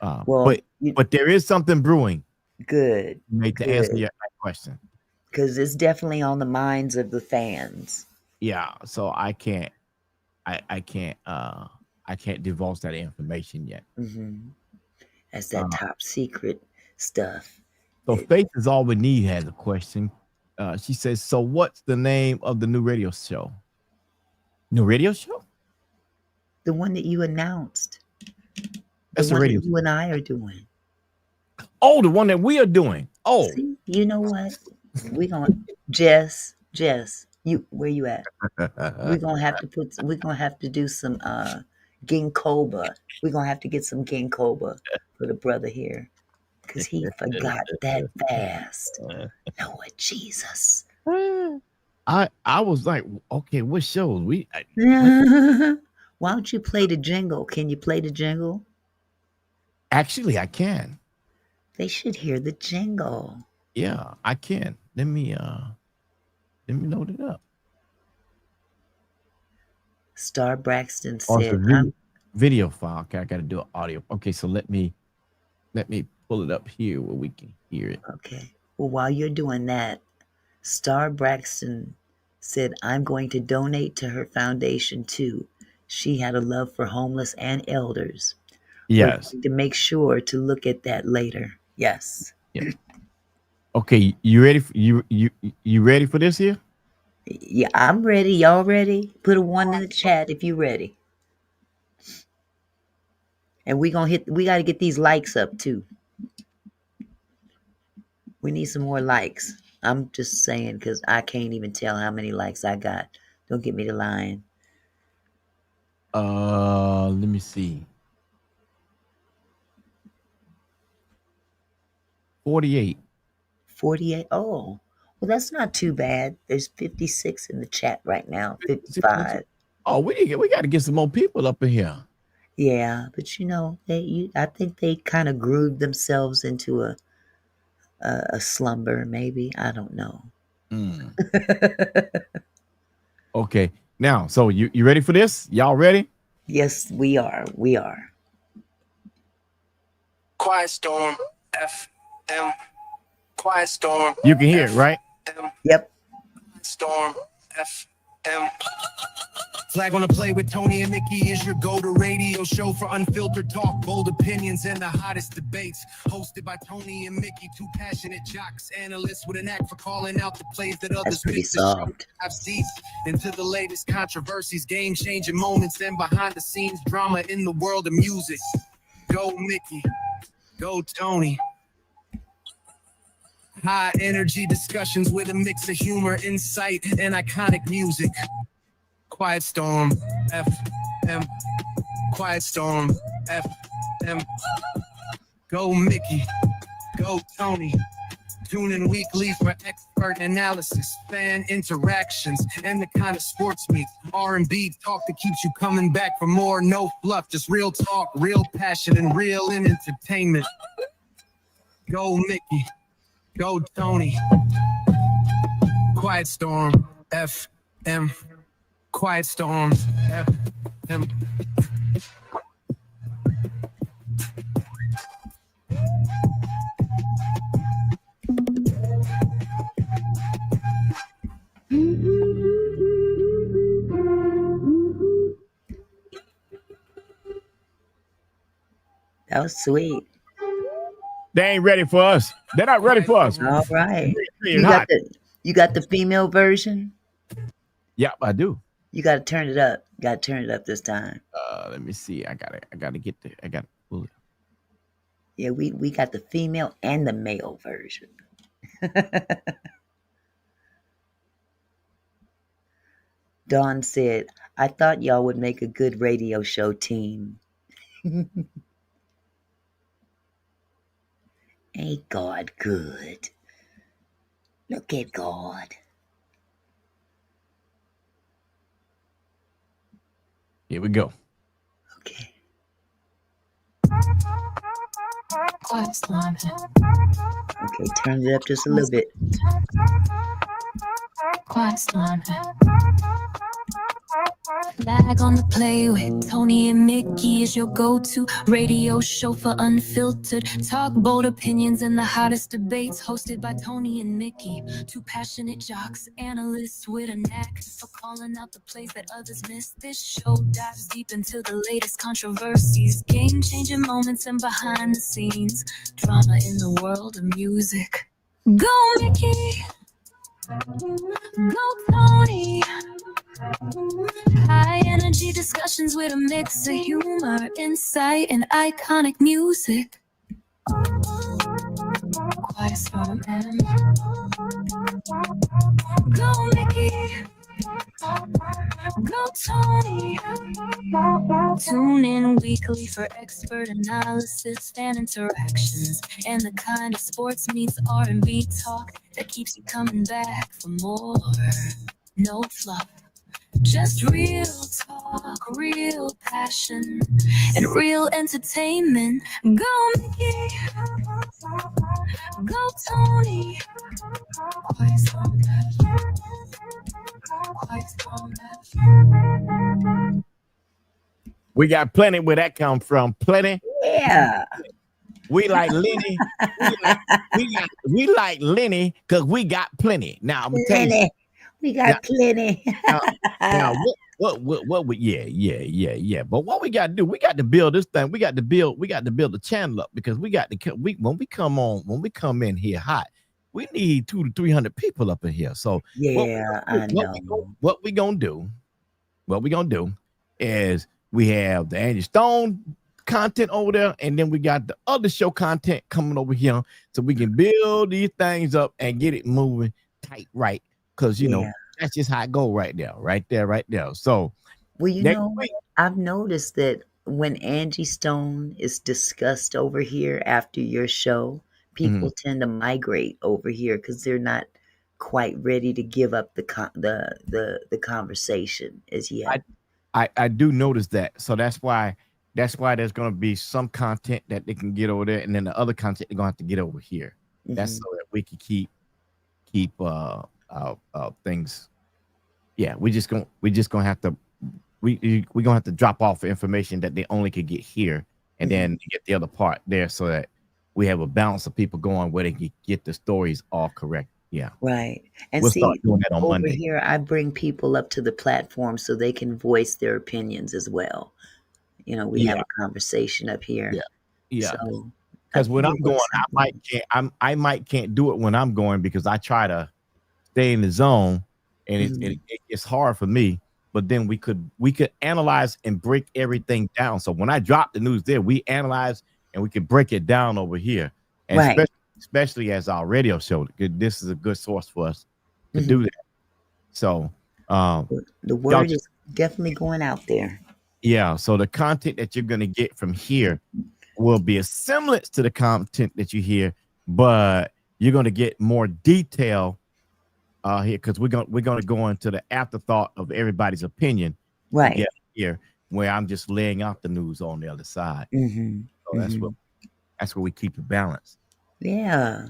uh, Well, but but there is something brewing. good, Made to answer good, your question. because it's definitely on the minds of the fans. Yeah. So I can't divulge that information yet. Hmm. That's that Uh, top secret stuff. so It, Faith is all we need has a question. She says, "So what's the name of the new radio show? New radio show? the one that you announced, the That's the one radio. that you and I are doing. Oh, the one that we are doing. Oh, See, you know what? We're gonna Jess, you where you at? We're gonna have to do some ginkgoba. We're gonna have to get some ginkgoba for the brother here. Cause he forgot that fast. Lord Jesus. I was like, okay, what shows what? Why don't you play the jingle? Can you play the jingle? Actually, I can. They should hear the jingle. Yeah, I can. Let me load it up. Star Braxton Oh, it's a said, I'm video file. Okay, I got to do an audio. Okay, so let me pull it up here where we can hear it. okay. Well, while you're doing that, Star Braxton said, I'm going to donate to her foundation too. She had a love for homeless and elders. We're Yes. going to make sure to look at that later. Yes. Yeah. Okay, you ready? You ready for this here? Yeah, I'm ready. Y'all ready? Put a 1 in the chat if you ready. And we got to get these likes up too. We need some more likes. I'm just saying because I can't even tell how many likes I got. Don't get me to lying. Let me see. 48. 48. Oh, well, that's not too bad. There's 56 in the chat right now. 56. 55. Oh, we got to get some more people up in here. Yeah, but I think they kind of grooved themselves into a slumber. Maybe, I don't know. Okay, now, so you ready for this? Y'all ready? Yes, we are. We are. Quiet Storm FM. Quiet Storm. You can hear it, right? Yep. Storm FM. Flag on the play with Tony and Mickey is your go-to radio show for unfiltered talk, bold opinions, and the hottest debates. Hosted by Tony and Mickey, two passionate jocks, analysts with an act for calling out the plays that others That's pretty miss. The show soft. dives deep into the latest controversies, game-changing moments, and behind-the-scenes drama in the world of music. Go Mickey, go Tony. High energy discussions with a mix of humor, insight, and iconic music. Quiet Storm FM. Quiet Storm FM. Go Mickey, go Tony. Tune in weekly for expert analysis, fan interactions, and the kind of sports meet. R&B talk that keeps you coming back for more. No fluff, just real talk, real passion, and real entertainment. Go Mickey, go Tony. Quiet Storm FM. Quiet Storm FM. That was sweet. They ain't ready for us. They're not ready for us. All right. It's hot. You got the female version? Yep, I do. You got to turn it up. Got to turn it up this time. Let me see. I gotta get there. I gotta pull it. Yeah, we got the female and the male version. Dawn said, I thought y'all would make a good radio show team. Ain't God good? Look at God. Here we go. Okay. Okay, turn it up just a little bit. Flag on the play with Tony and Mickey is your go-to radio show for unfiltered talk, bold opinions, and the hottest debates. Hosted by Tony and Mickey, two passionate jocks, analysts with a knack for calling out the plays that others miss. This show dives deep into the latest controversies, game-changing moments, and behind-the-scenes drama in the world of music. Go Mickey, go Tony. High energy discussions with a mix of humor, insight, and iconic music. Quiet Storm FM. Go Mickey, go Tony. Tune in weekly for expert analysis, fan interactions, and the kind of sports meets R&B talk that keeps you coming back for more. No fluff, just real talk, real passion and real entertainment. Go Mickey, go Tony. Quiet Storm F. Quiet Storm F. We got plenty where that come from. Plenty. Yeah. We like Lenny. We like Lenny because we got plenty. Now I'm gonna tell you. Plenty. We got Now, plenty. now what we yeah. But what we gotta do, we got to build this thing. We got to build the channel up because when we come in here hot, we need 200 to 300 people up in here. So Yeah, I know. what we gonna do is we have the Angie Stone content over there, and then we got the other show content coming over here, so we can build these things up and get it moving tight, right? Because you know that's just how it go right there. So, Well, I've noticed that when Angie Stone is discussed over here after your show, people tend to migrate over here because they're not quite ready to give up the conversation as yet. I do notice that, so that's why there's going to be some content that they can get over there, and then the other content they're going to have to get over here. That's so that we can keep things. Yeah, we're just gonna have to we're gonna have to drop off information that they only could get here, and then get the other part there, so that we have a balance of people going where they can get the stories all correct. Yeah, Right. And we'll see, start doing that on over Monday. here, I bring people up to the platform so they can voice their opinions as well. We have a conversation up here. Yeah. So Because when I'm think going, it's I might can't do it when I'm going because I try to stay in the zone, and it's hard for me. But then we could analyze and break everything down. So when I drop the news there, we analyze and we can break it down over here. And Right. especially as our radio show, this is a good source for us to do that. So the word is definitely going out there. yeah. So the content that you're gonna get from here will be a semblance to the content that you hear, but you're gonna get more detail here because we're gonna go into the afterthought of everybody's opinion. Right. Get here where I'm just laying out the news on the other side. So that's where we keep it balanced. Yeah.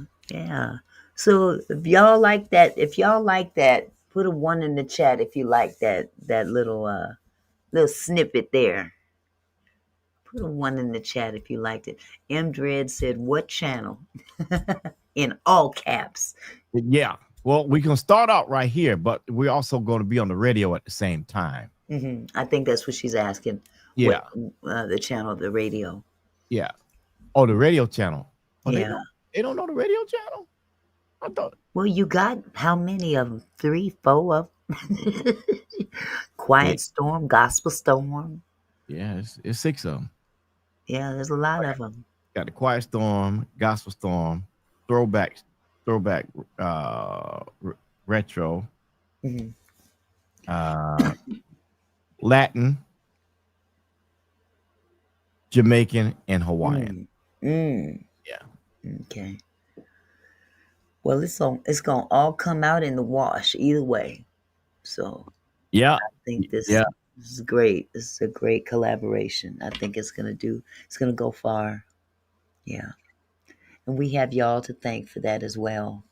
So if y'all like that, put a 1 in the chat if you like that little snippet there. Put a 1 in the chat if you liked it. M Dread said, "What channel?" in all caps. Yeah. Well, we can start out right here, but we're also going to be on the radio at the same time. I think that's what she's asking. Yeah. The channel, the radio. Yeah. Oh, the radio channel. Oh, Yeah. They don't know the radio channel? I thought. Well, you got how many of them? 3, 4 of them? Quiet Storm, Gospel Storm. Yeah, it's 6 of them. Yeah, there's a lot of them. Got the Quiet Storm, Gospel Storm, Throwback, Retro, Latin, Jamaican, and Hawaiian. Yeah. Okay. Well, it's gonna all come out in the wash either way. So yeah, I think this is great. This is a great collaboration. I think it's gonna go far. Yeah. And we have y'all to thank for that as well.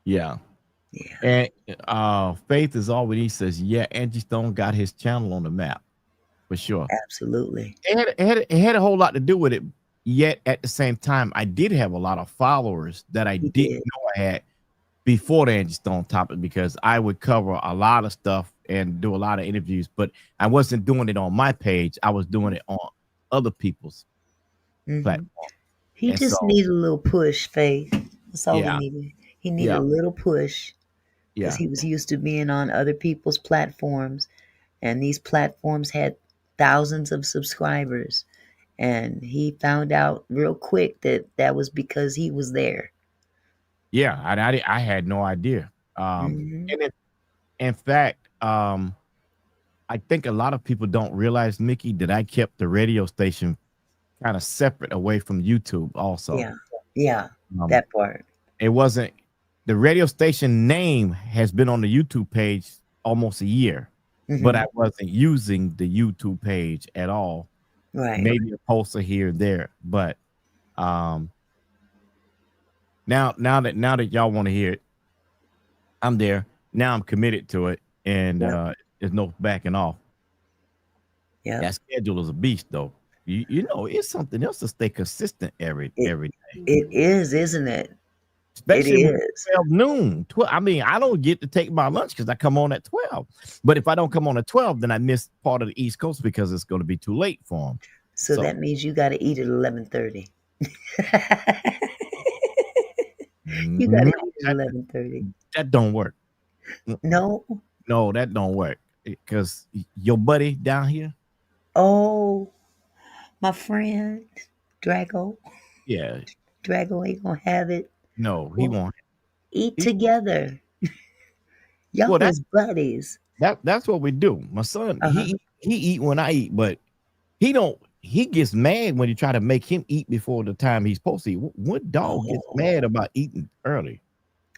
Yeah. Yeah. And Faith is all he says, yeah, Angie Stone got his channel on the map for sure. Absolutely. It had a whole lot to do with it. Yet at the same time, I did have a lot of followers that I didn't know I had before the Angie Stone topic, because I would cover a lot of stuff and do a lot of interviews, but I wasn't doing it on my page. I was doing it on other people's platform. He just needed a little push, Faith. That's all he needed. He needed a little push because he was used to being on other people's platforms, and these platforms had thousands of subscribers. And he found out real quick that was because he was there. Yeah, I had no idea. And in fact, I think a lot of people don't realize, Mickey, that I kept the radio station kind of separate away from YouTube also. Yeah, that part. It wasn't, the radio station name has been on the YouTube page almost a year. but I Mhm. wasn't using the YouTube page at all. Right. Maybe a poster here and there, but um, now that y'all want to hear it, I'm there. Now I'm committed to it, and Yep. there's no backing off. Yep. That schedule is a beast, though. You know, it's something else to stay consistent It every day, it is, isn't it? It especially when it's is. 12 noon. 12, I mean, I don't get to take my lunch because I come on at 12. But if I don't come on at 12, then I miss part of the East Coast because it's going to be too late for them. So So that means you got to eat at 11:30. You got to no, eat at that, 11:30. that don't work. Mm-mm. No. No, that don't work because your buddy down here, Oh, my friend Drago. yeah, Drago ain't gonna have it. no, he Well, won't. eat He, together. Y'all well, was buddies. that's what we do. My son, Uh-huh. he eat when I eat, but he don't. He gets mad when you try to make him eat before the time he's supposed to eat. What dog gets Oh, mad about eating early?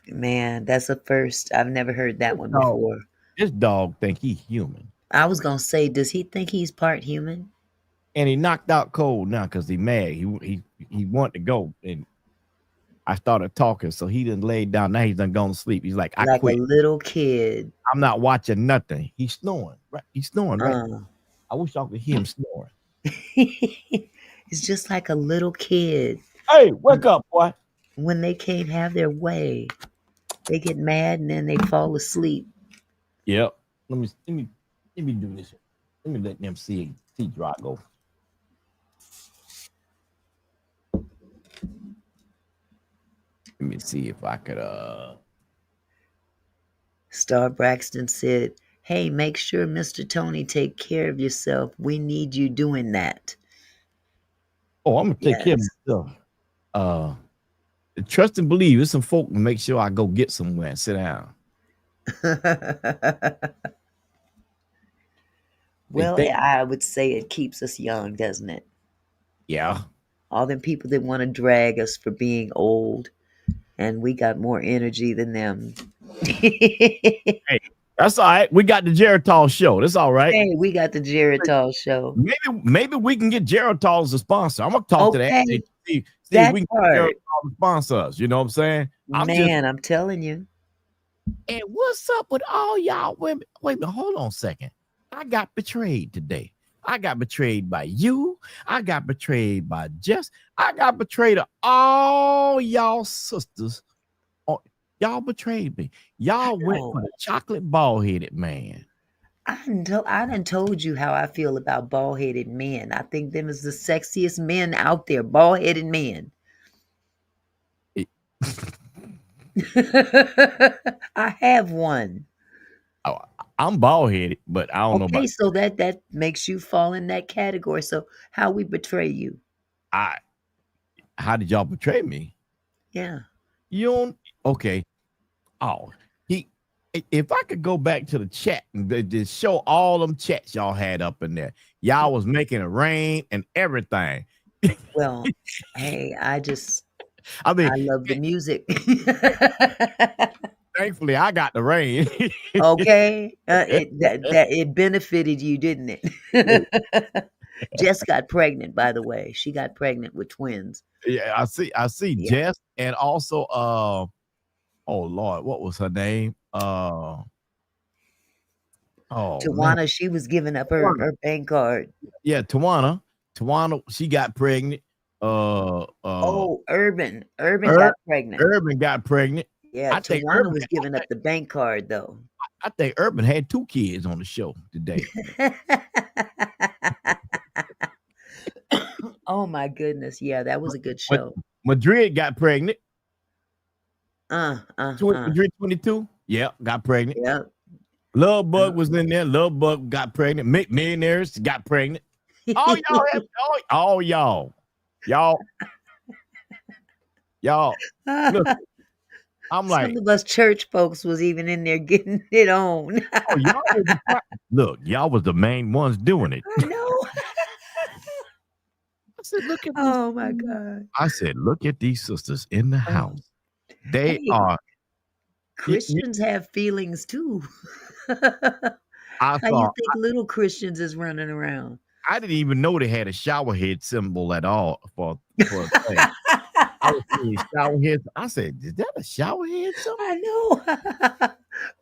man, that's a first. I've never heard that This one dog, before. this dog think he human, I was gonna say, does he think he's part human? and he knocked out cold now because he mad. He wanted to go, and I started talking, so he didn't lay down. Now he's done gone to sleep. He's like, I Like a quit. little kid. I'm not watching nothing. He's snoring. Right, he's snoring right. Uh. I wish y'all could hear him snoring. It's just like a little kid. Hey, wake up, boy. When they can't have their way, they get mad and then they fall asleep. Yep. Let me do this. Let me let them see Drago. Let me see if I could Star Braxton said, "Hey, make sure Mr. Tony take care of yourself. We need you doing that." oh, I'm gonna take care of Yes. myself. Uh trust and believe. There's some folk to make sure I go get somewhere and sit down. They Well, think, I would say it keeps us young, doesn't it? yeah. All them people that want to drag us for being old, and we got more energy than them. Hey, Hey, that's all right. We got the Geritol show. That's all right. we got the Geritol show. Maybe we can get Geritol as a sponsor. I'm gonna talk to that. Okay, See if that we can get part. Geritol to sponsor us. You know what I'm saying? Man, I'm telling you. And what's up with all y'all women? Wait a minute, hold on a second. I got betrayed today. I got betrayed by you. I got betrayed by Jess. I got betrayed of all y'all sisters. Oh, y'all betrayed me. Y'all went Oh, for the chocolate ball-headed man. I done told you how I feel about bald-headed men. I think them is the sexiest men out there. Bald-headed men. It- I have one. oh, I'm bald-headed, but I don't know Okay, about so that makes you fall in that category. So how we betray you? I. How did y'all betray me? Yeah. You don't. Okay. Oh, he. If I could go back to the chat and just show all them chats y'all had up in there, y'all was making it rain and everything. Well, hey, I I mean, love the music. thankfully, I got the rain. Okay, it benefited you, didn't it? Jess got pregnant, by the way. She got pregnant with twins. Yeah, I see Yeah. Jess and also oh Lord, what was her name? Oh man. Tawana, she was giving up her bank card. Yeah, Tawana. Tawana, she got pregnant. Oh, Urban got Ur- pregnant. Urban got pregnant. Yeah, I think Tawana was giving up the bank card though. I think Urban had 2 kids on the show today. Oh my goodness. Yeah, that was a good But show. Madrid got pregnant. Uh. Madrid 22. Yeah, got pregnant. Yeah. Love Bug was in there. Love Bug got pregnant. Millionaires got pregnant. All y'all have all y'all. Look, I'm like, Some of us church folks was even in there getting it on. oh, y'all was look, y'all was the main ones doing it. I know. I said, look at Oh my God. I said, look at these sisters in the house. They Hey, are Christians have feelings too. I How you saw. think little Christians is running around? I didn't even know they had a shower head symbol at all for a thing. I was seeing shower heads. I said, "Is that a shower head symbol?" I know. With,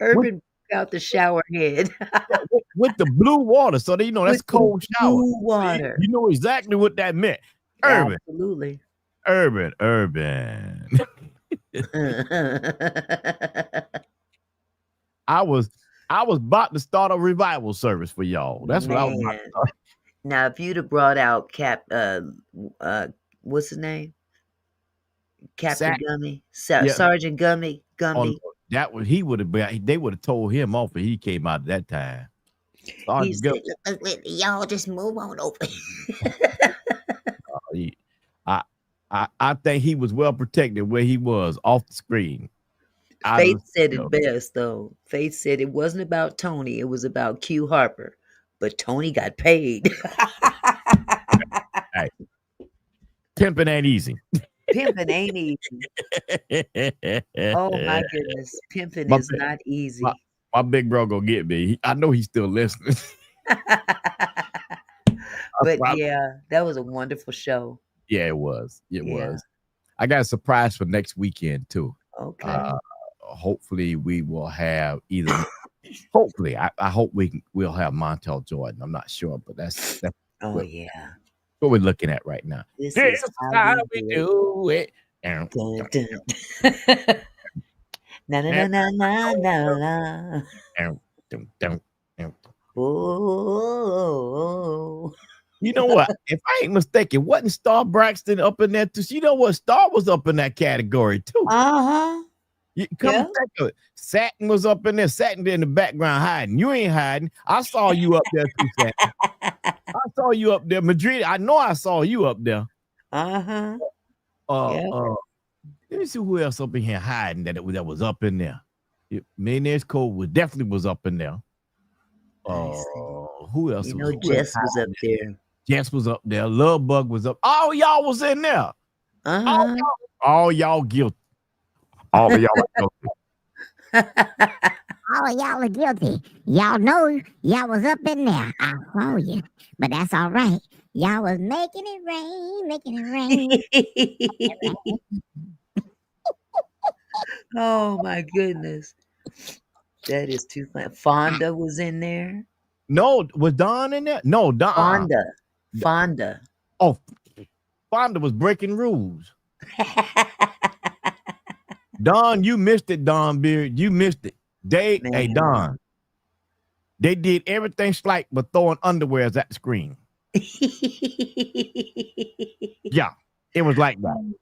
Urban got the shower head yeah, with the blue water, so that, that's with the cold shower. blue So you, water. you know exactly what that meant. Urban, Absolutely. urban. I was about to start a revival service for y'all. That's what I was about to Man. start. Now, if you'd have brought out what's his name? Captain Sack, Gummy, yeah. Sergeant Gummy, Oh, no, Gumby. that was he would have been. They would have told him off, but he came out at that time. He Sergeant Gun- said, "Y'all just move on over." he- I think he was well protected where he was off the screen. Out Faith of said it best, though. Faith said it wasn't about Tony; it was about Q Harper. But Tony got paid. Hey, pimping ain't easy. Pimping ain't easy. Oh my goodness, pimping my, is not my, easy. my big bro gonna get me. I know he's still listening. But yeah, that was a wonderful show. Yeah, it was. It Yeah. was. I got a surprise for next weekend too. Okay. Hopefully we will have either. Hopefully, I hope we'll have Montel Jordan. I'm not sure, but that's Oh what, yeah. what we're looking at right now. This This is how we do it. Dun, dun. Na na na na na na na. Oh. You know what? If I ain't mistaken, wasn't Star Braxton up in that too? You know what? Star was up in that category too. Uh-huh. You come Yeah. to think of it. Satin was up in there, Satin in the background hiding. You ain't hiding. I saw you up there too, Satin. I saw you up there. Madrid, I know I saw you up there. Uh-huh. Yeah. Let me see who else up in here hiding that was up in there. Millionaire's Code definitely was up in there. Who else? You know, Jess was up there. Jess was up there. Love Bug was up. All y'all was in there. Uh-huh. All y'all guilty. All of y'all are guilty. All of y'all are guilty. Y'all know y'all was up in there. I saw you. But that's all right. Y'all was making it rain. Oh my goodness. That is too funny. Fonda was in there. No, was Don in there? No, Don. Fonda. Oh, Fonda was breaking rules. Don, you missed it, Don Beard. You missed it. Hey, Don. They did everything slight but throwing underwears at the screen. Yeah, it was like that.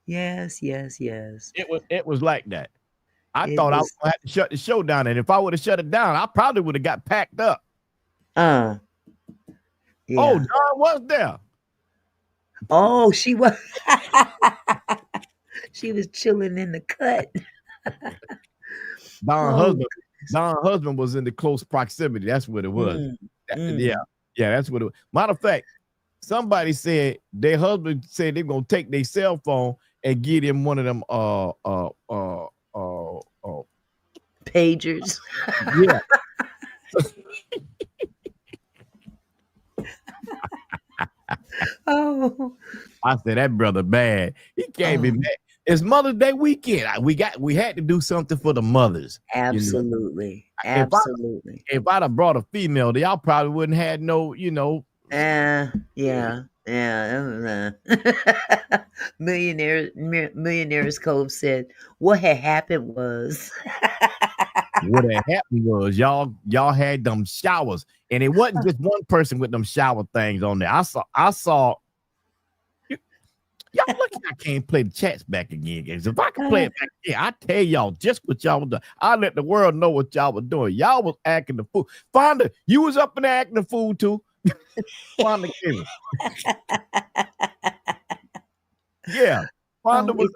Yes. It was like that. I thought I was gonna have to shut the show down, and if I would have shut it down, I probably would have got packed up. Yeah. Oh, Don was there. Oh, she was. She was chilling in the cut. Don's husband was in the close proximity. That's what it was. Yeah, that's what it was. Matter of fact, somebody said their husband said they're gonna take their cell phone and get him one of them pagers. Yeah. Oh, I said that brother bad. He can't be mad. It's Mother's Day weekend. We had to do something for the mothers. Absolutely. You know? If I'd have brought a female, y'all probably wouldn't have no, Yeah. Millionaire's Cove said what had happened was what had happened was y'all had them showers, and it wasn't just one person with them shower things on there. I saw y'all lucky I can't play the chats back again, guys. If I could play it back again, I tell y'all just what y'all were doing. I let the world know what y'all were doing. Y'all was acting the fool. Fonda, you was up in there acting the fool too. Fonda came. Yeah. Fonda was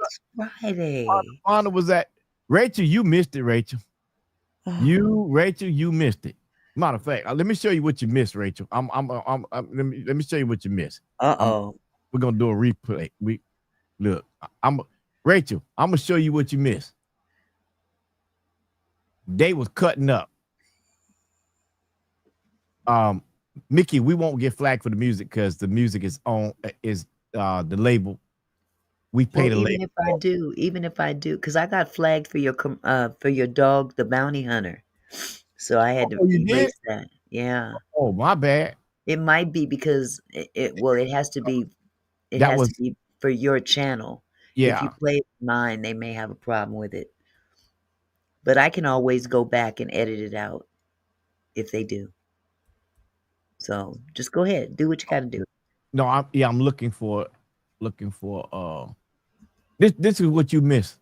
Friday. Fonda was at Rachel. You missed it, Rachel. You missed it. Matter of fact, let me show you what you missed, Rachel. Let me show you what you missed. We're gonna do a replay. Rachel. I'm gonna show you what you missed. They was cutting up. Mickey, we won't get flagged for the music because the music is the label. We pay Well, the even label. if I do, because I got flagged for your dog, the bounty hunter. So I had to Oh, you did? erase that. Yeah. Oh, my bad. It might be because it has to be That was for your channel. If you yeah. play mine, they may have a problem with it. But I can always go back and edit it out if they do. So just go ahead, do what you got to do. No, I'm looking for this is what you missed.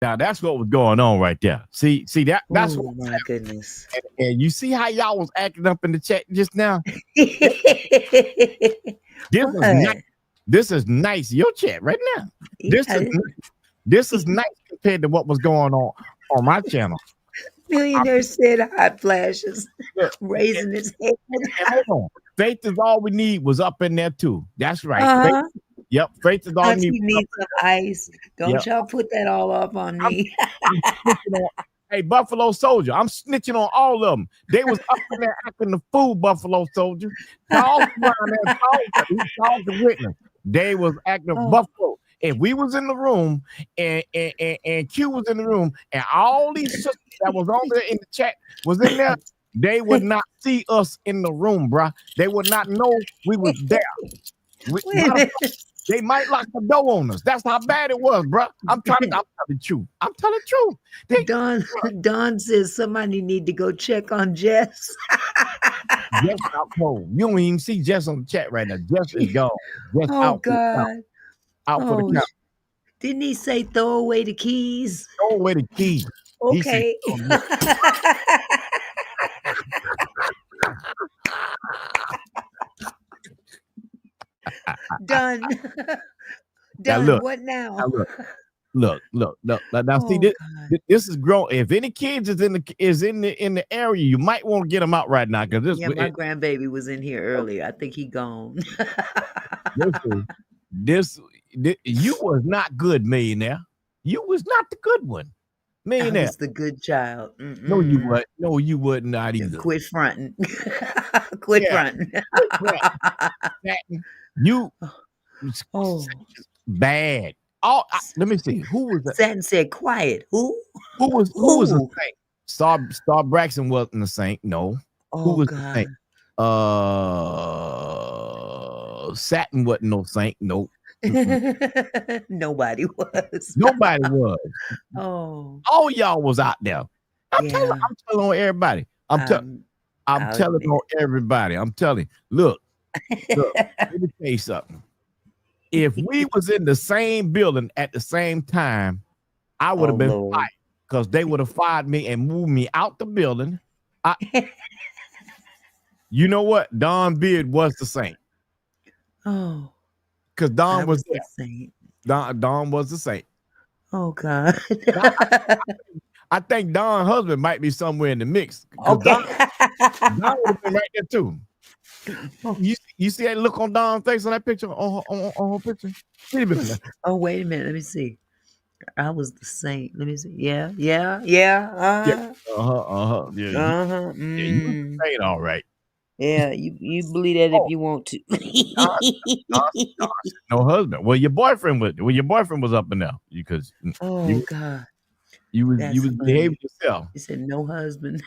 Now that's what was going on right there. See that's what Oh my goodness. and you see how y'all was acting up in the chat just now? This is What? nice. This is nice. Your chat right now. This Yeah, is nice. This is nice compared to what was going on my channel. Millionaire said hot flashes, Look, raising his head. and hold on. Faith is all we need was up in there too. That's right. Faith, Uh-huh. yep. Faith is all we Auntie need. needs some ice. Don't Yep. y'all put that all off on me. I'm snitching on, hey, Buffalo Soldier. I'm snitching on all of them. They was up in there acting the fool, Buffalo Soldier. Charles around there, Charles the witness. They was acting Buffalo. If we was in the room and Q was in the room and all these sisters that was on there in the chat was in there, they would not see us in the room, bruh. They would not know we was there. They might lock the door on us. That's how bad it was, bruh. I'm telling the truth. I'm telling the truth. Don says somebody need to go check on Jess. Jess out cold. You don't even see Jess on the chat right now. Jess is gone. Jess out God. Out for the count. Didn't he say throw away the keys? Throw away the keys. Okay. Done. Done. Look, what now? Look. Now see this. This is grown. If any kids is in the area, you might want to get them out right now because this. Yeah, my grandbaby was in here earlier. I think he gone. This you was not good, millionaire. You was not the good one, millionaire. I was the good child. No, you weren't. No, you would not either. Quit fronting. Quit fronting. You bad. Oh, let me see. Who was that? Satin said quiet. Who was a saint? Star Braxton wasn't a saint. No. Who was the saint? Satin wasn't no saint. Nope. Nobody was. Nobody was. All y'all was out there. I'm telling on everybody. I'm telling on everybody. I'm telling. Look, let me tell you something. If we was in the same building at the same time, I would have been fired because they would have fired me and moved me out the building. You know what? Don Beard was the saint. Because Don was the saint. Don was the saint. Oh God. I think Don's husband might be somewhere in the mix. Okay. Don would have been right there too. You see that look on Don's face on that picture? On her picture? Oh, wait a minute. Let me see. I was the saint. Let me see. Yeah. Yeah. Yeah, you the saint, all right. Yeah, you believe that if you want to. No husband. Well, your boyfriend was up in there because God. You was behaving yourself. He said no husband.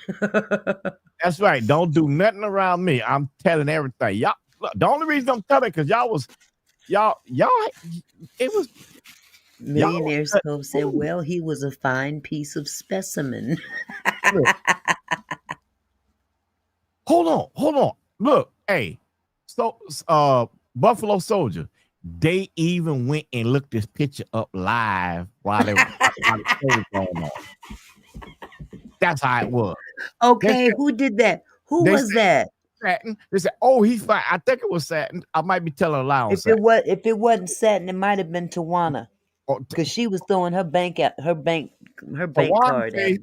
That's right. Don't do nothing around me. I'm telling everything. Y'all, look, the only reason I'm telling because y'all it was Millionaire Scope said, well, he was a fine piece of specimen. Hold on. Look, hey, so Buffalo Soldier, they even went and looked this picture up live while the show was going on. That's how it was. Okay, who did that? Who was that? Satin. They said, "Oh, he's fine." I think it was Satin. I might be telling a lie on Satin. If it wasn't Satin, it might have been Tawana, because she was throwing her bank card at me.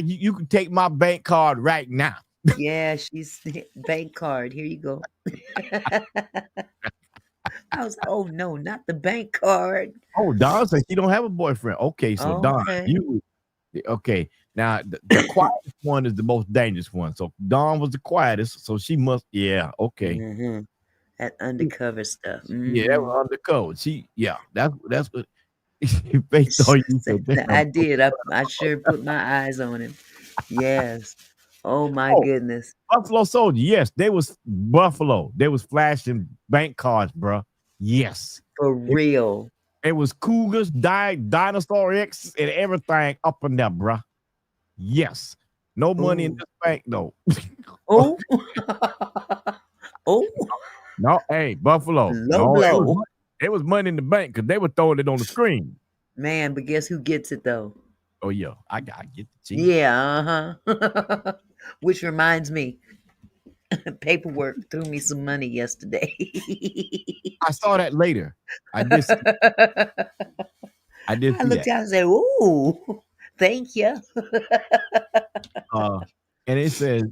You can take my bank card right now. Yeah, she's bank card. Here you go. I was like, oh no, not the bank card. Oh, Don said she don't have a boyfriend. Okay, so Don, you okay. Now the quietest one is the most dangerous one. So Dawn was the quietest, so she must. Yeah, okay. Mm-hmm. That undercover stuff. Mm-hmm. Yeah, that was undercover. That's what. Based on you. I did. I sure put my eyes on him. Yes. Oh my goodness. Buffalo Soldier. Yes, they was Buffalo. They was flashing bank cards, bro. Yes, for real. It was Cougars, Dinosaur X, and everything up in there, bro. Yes. No money in this bank, though. Oh. No, hey, Buffalo. It was money in the bank because they were throwing it on the screen. Man, but guess who gets it, though? Oh, yeah. I got to get the cheese. Yeah, Which reminds me, paperwork threw me some money yesterday. I saw that later. I did. I did I see looked that. down and said, "Ooh, thank you." Uh, and it says,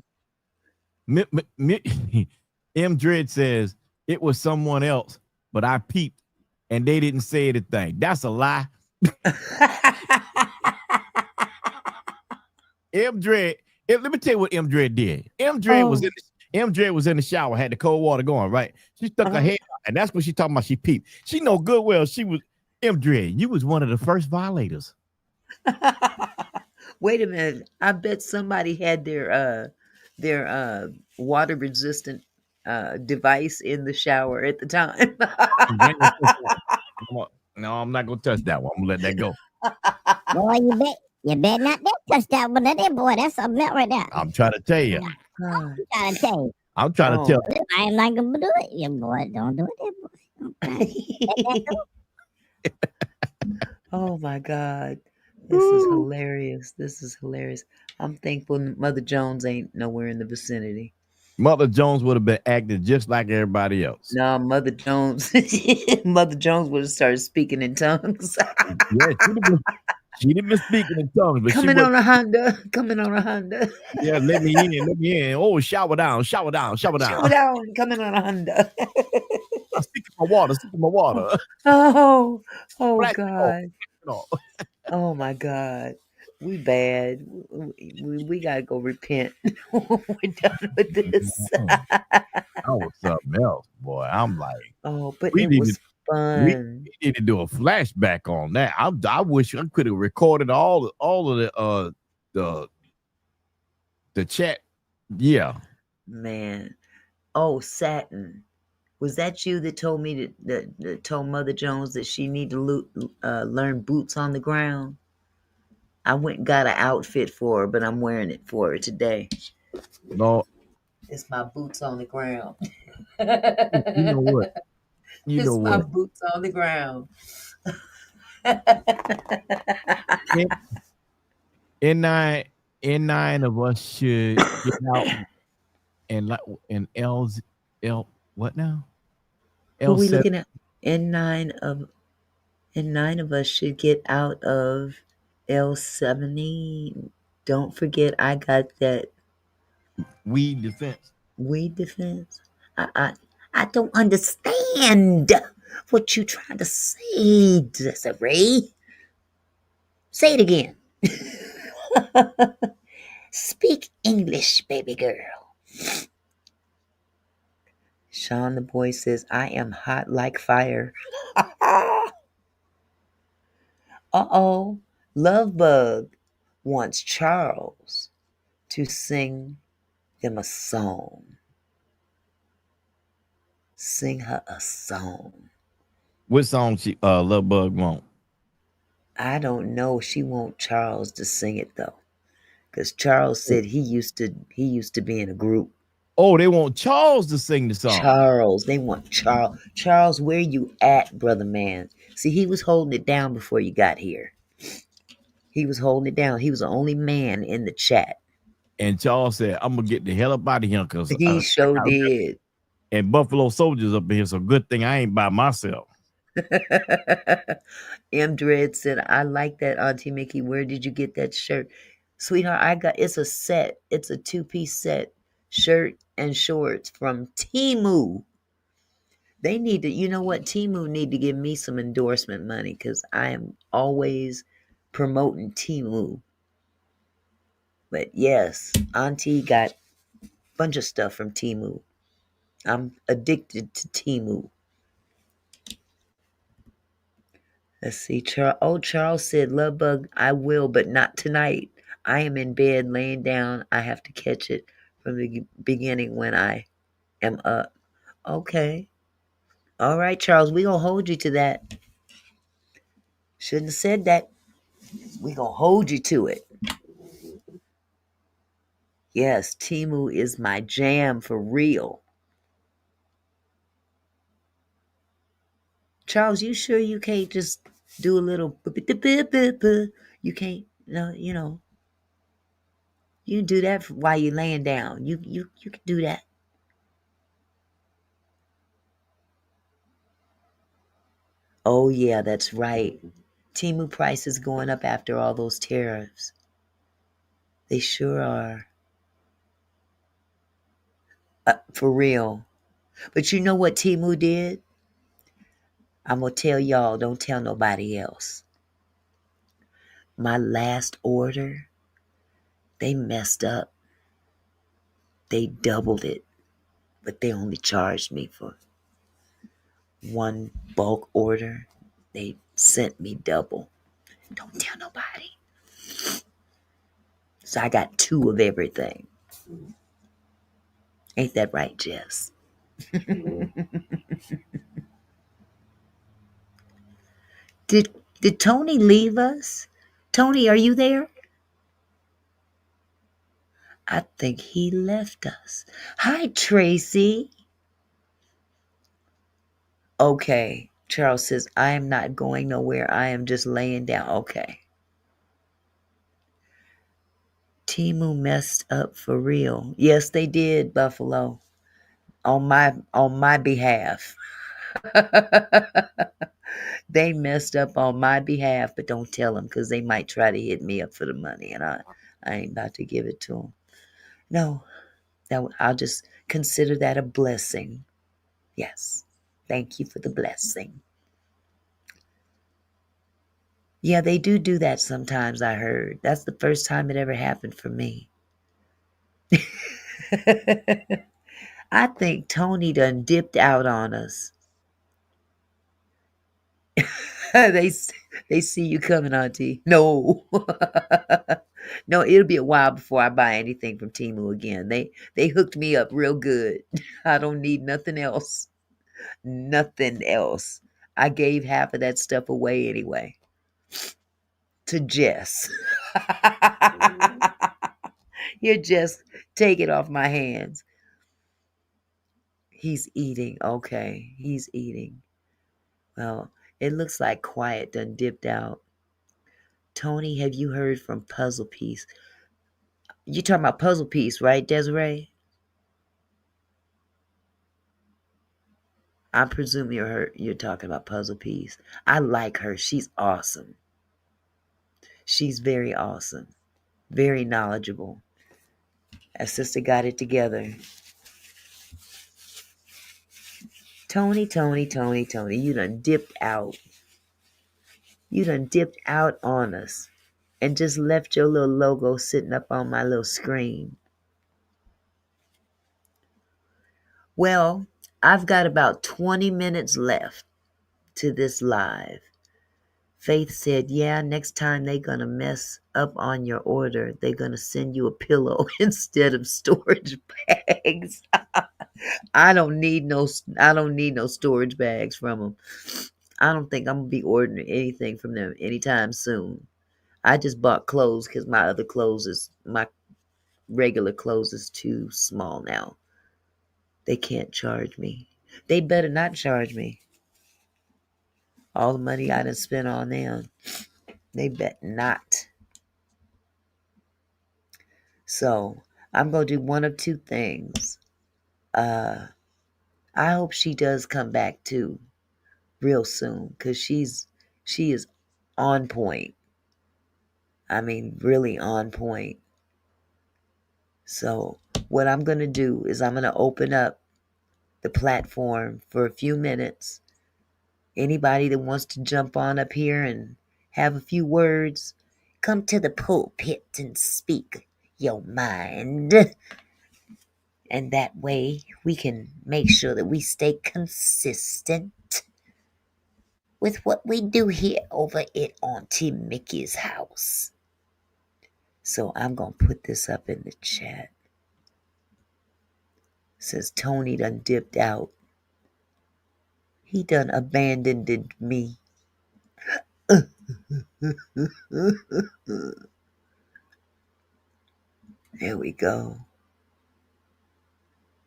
M. Dread says it was someone else, but I peeped and they didn't say anything. That's a lie. M. Dread. Let me tell you what M. Dread did. Oh, M. Dread was in the shower, had the cold water going, right? She stuck her uh-huh. head out, and that's when she talking about she peeped. She know good well she was M. Dread. You was one of the first violators. Wait a minute. I bet somebody had their water resistant device in the shower at the time. You ain't gonna touch that one. No, I'm not gonna touch that one. I'm gonna let that go. Boy, you bet not that touch that one. That boy, that's something else right there. I'm trying to tell you. God. I'm trying to tell you. I'm trying to tell Oh. I am not gonna do it. Yeah, boy, don't do it, boy. Don't try. Let that go. Oh my God. This is hilarious. This is hilarious. I'm thankful Mother Jones ain't nowhere in the vicinity. Mother Jones would have been acting just like everybody else. No, Mother Jones. Mother Jones would have started speaking in tongues. Yeah, she'd have been speaking in tongues, but Coming on a Honda. Coming on a Honda. yeah, let me in. Oh, shower down. Shower down. Coming on a Honda. Stick in my water. Oh, oh Flash it off. God. Oh my God. We bad. We gotta go repent. We're done with this. That was something else, boy. I'm like, Oh, but we it need was we fun. need to do a flashback on that. I wish I could have recorded all of the chat. Yeah. Man. Oh, Satin. Was that you that told me that told Mother Jones that she need to learn boots on the ground? I went and got an outfit for her, but I'm wearing it for her today. No, It's my boots on the ground. you know what? You know It's my what? boots on the ground. N9 of us should get out and like and L what now? Who we L7. looking at? N9 of us should get out of L70. Don't forget, I got that Weed defense. weed defense. I don't understand what you trying to say, Desiree. Say it again. Speak English, baby girl. Sean the boy says, I am hot like fire. Uh-oh. Lovebug wants Charles to sing them a song. Sing her a song. What song she Love Bug want? I don't know. She want Charles to sing it though. Because Charles said he used to be in a group. Oh, they want Charles to sing the song. Charles. They want Charles. Charles, where you at, brother man? See, he was holding it down before you got here. He was holding it down. He was the only man in the chat. And Charles said, I'm gonna get the hell up out of here because He sure did. and Buffalo Soldiers up in here. So good thing I ain't by myself. M. Dread said, I like that, Auntie Mickey. Where did you get that shirt? Sweetheart, it's a set. It's a 2-piece set. Shirt and shorts from Temu. They need to, you know what? Temu need to give me some endorsement money because I am always promoting Temu. But yes, Auntie got a bunch of stuff from Temu. I'm addicted to Temu. Let's see. Charles said, Love Bug, I will, but not tonight. I am in bed laying down. I have to catch it from the beginning when I am up. Okay. All right, Charles, we going to hold you to that. Shouldn't have said that. We going to hold you to it. Yes, Temu is my jam for real. Charles, you sure you can't just do a little you can't no, you do that while you're laying down. You can do that. Oh yeah, that's right. Temu prices going up after all those tariffs. They sure are. For real. But you know what Temu did? I'm going to tell y'all, don't tell nobody else. My last order, they messed up. They doubled it, but they only charged me for one bulk order. They sent me double. Don't tell nobody. So I got 2 of everything. Ain't that right, Jess? Did Tony leave us? Tony, are you there? I think he left us. Hi, Tracy. Okay. Charles says, I am not going nowhere. I am just laying down. Okay. Timu messed up for real. Yes, they did, Buffalo. On my behalf. They messed up on my behalf, but don't tell them because they might try to hit me up for the money, and I ain't about to give it to them. No, I'll just consider that a blessing. Yes, thank you for the blessing. Yeah, they do that sometimes, I heard. That's the first time it ever happened for me. I think Tony done dipped out on us. they see you coming, Auntie. No. No, it'll be a while before I buy anything from Temu again. They hooked me up real good. I don't need nothing else. Nothing else. I gave half of that stuff away anyway. To Jess. Here, Jess, take it off my hands. He's eating. Okay, he's eating. Well, it looks like Quiet done dipped out. Tony, have you heard from Puzzle Piece? You talking about Puzzle Piece, right, Desiree? I presume you're talking about Puzzle Piece. I like her. She's awesome. She's very awesome. Very knowledgeable. That sister got it together. Tony, you done dipped out. You done dipped out on us and just left your little logo sitting up on my little screen. Well, I've got about 20 minutes left to this live. Faith said, yeah, next time they're going to mess up on your order. They're going to send you a pillow instead of storage bags. I don't need no storage bags from them. I don't think I'm going to be ordering anything from them anytime soon. I just bought clothes because my regular clothes is too small now. They can't charge me. They better not charge me. All the money I done spent on them. They bet not. So I'm going to do one of 2 things. I hope she does come back too real soon because she is on point. I mean, really on point. So what I'm going to do is I'm going to open up the platform for a few minutes. Anybody that wants to jump on up here and have a few words, come to the pulpit and speak your mind. And that way we can make sure that we stay consistent with what we do here over at Auntie Mickey's house. So I'm going to put this up in the chat. It says Tony done dipped out. He done abandoned me. There we go.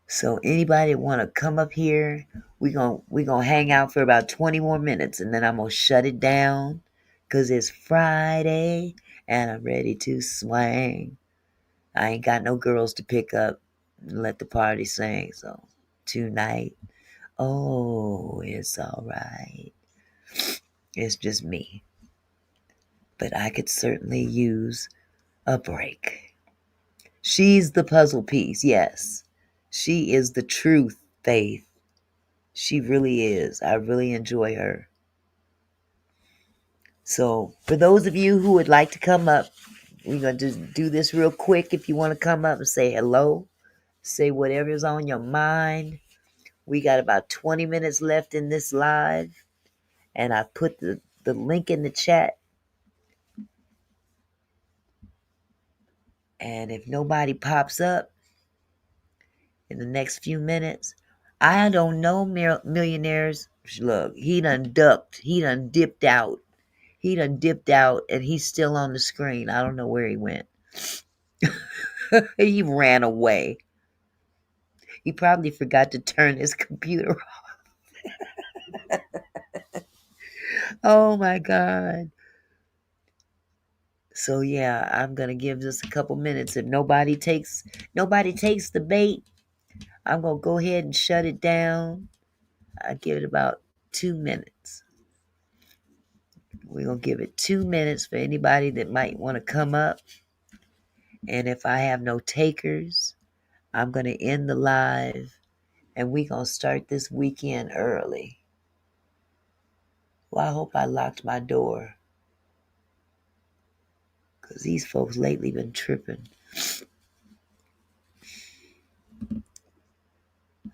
So anybody want to come up here, we gonna hang out for about 20 more minutes and then I'm going to shut it down because it's Friday and I'm ready to swing. I ain't got no girls to pick up and let the party sing. So tonight, oh, it's all right. It's just me. but I could certainly use a break. She's the puzzle piece, yes. She is the truth, Faith. She really is. I really enjoy her. So, for those of you who would like to come up, we're going to just do this real quick. If you want to come up and say hello, say whatever's on your mind. We got about 20 minutes left in this live, and I put the link in the chat. And if nobody pops up in the next few minutes, I don't know, millionaires. Look, he done ducked. He done dipped out. He done dipped out, and he's still on the screen. I don't know where he went. He ran away. He probably forgot to turn his computer off. Oh my God. So yeah, I'm gonna give this a couple minutes. If nobody takes the bait, I'm gonna go ahead and shut it down. I give it about 2 minutes. We're gonna give it 2 minutes for anybody that might want to come up. And if I have no takers, I'm gonna end the live, and we're gonna start this weekend early. Well, I hope I locked my door, because these folks lately been tripping.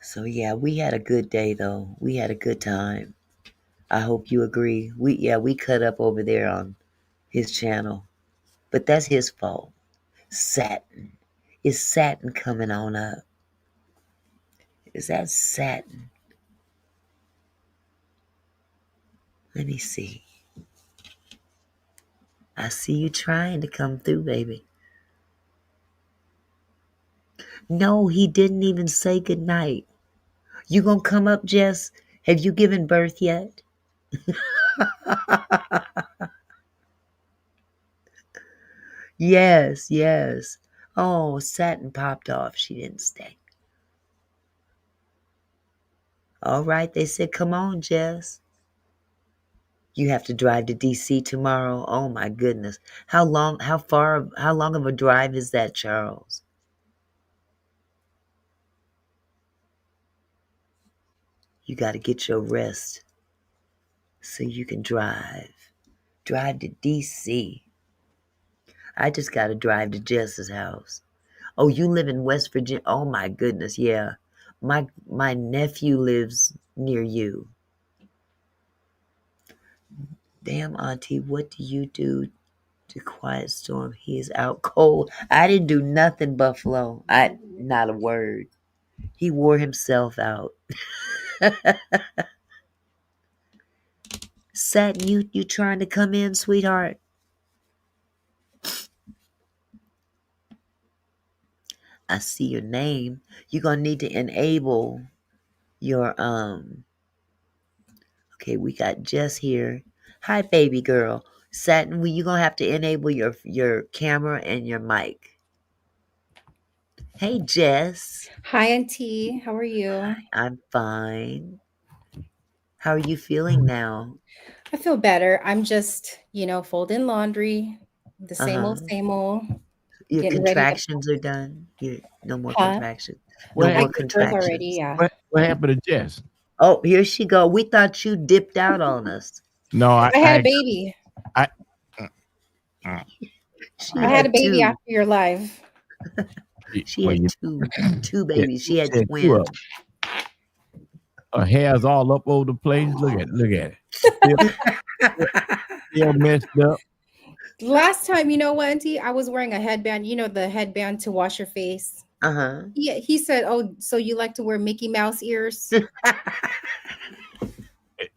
So yeah, we had a good day though. We had a good time. I hope you agree. We cut up over there on his channel, but that's his fault. Satin. Is Satin coming on up? Is that Satin? Let me see. I see you trying to come through, baby. No, he didn't even say goodnight. You gonna come up, Jess? Have you given birth yet? Yes, yes. Oh, Satin popped off. She didn't stay. All right, they said, come on, Jess. You have to drive to DC tomorrow. Oh my goodness. How long of a drive is that, Charles? You got to get your rest so you can drive. Drive to DC. I just got to drive to Jess's house. Oh, you live in West Virginia. Oh my goodness, yeah. My nephew lives near you. Damn, Auntie, what do you do to quiet storm? He is out cold. I didn't do nothing, Buffalo. Not a word. He wore himself out. Satin, you trying to come in, sweetheart? I see your name. You're gonna need to enable your okay, we got Jess here. Hi, baby girl. Satin, you gonna have to enable your camera and your mic. Hey, Jess. Hi, Auntie. How are you? I'm fine. How are you feeling now? I feel better. I'm just, folding laundry, the Uh-huh. same old, Your getting ready to, contractions are done. No more huh? contractions. No What I more gave birth already. contractions. Yeah. what happened to Jess? Oh, here she go. We thought you dipped out on us. No, I had a baby. I uh, She I uh, had a had baby two. after your live. She well, had you two said, babies. She you had said two of twins. them. Her hair's all up over the place. Look at it. Still messed up. Last time, you know what, Auntie? I was wearing a headband. You know the headband to wash your face. Uh-huh. Yeah, he said, "Oh, so you like to wear Mickey Mouse ears?"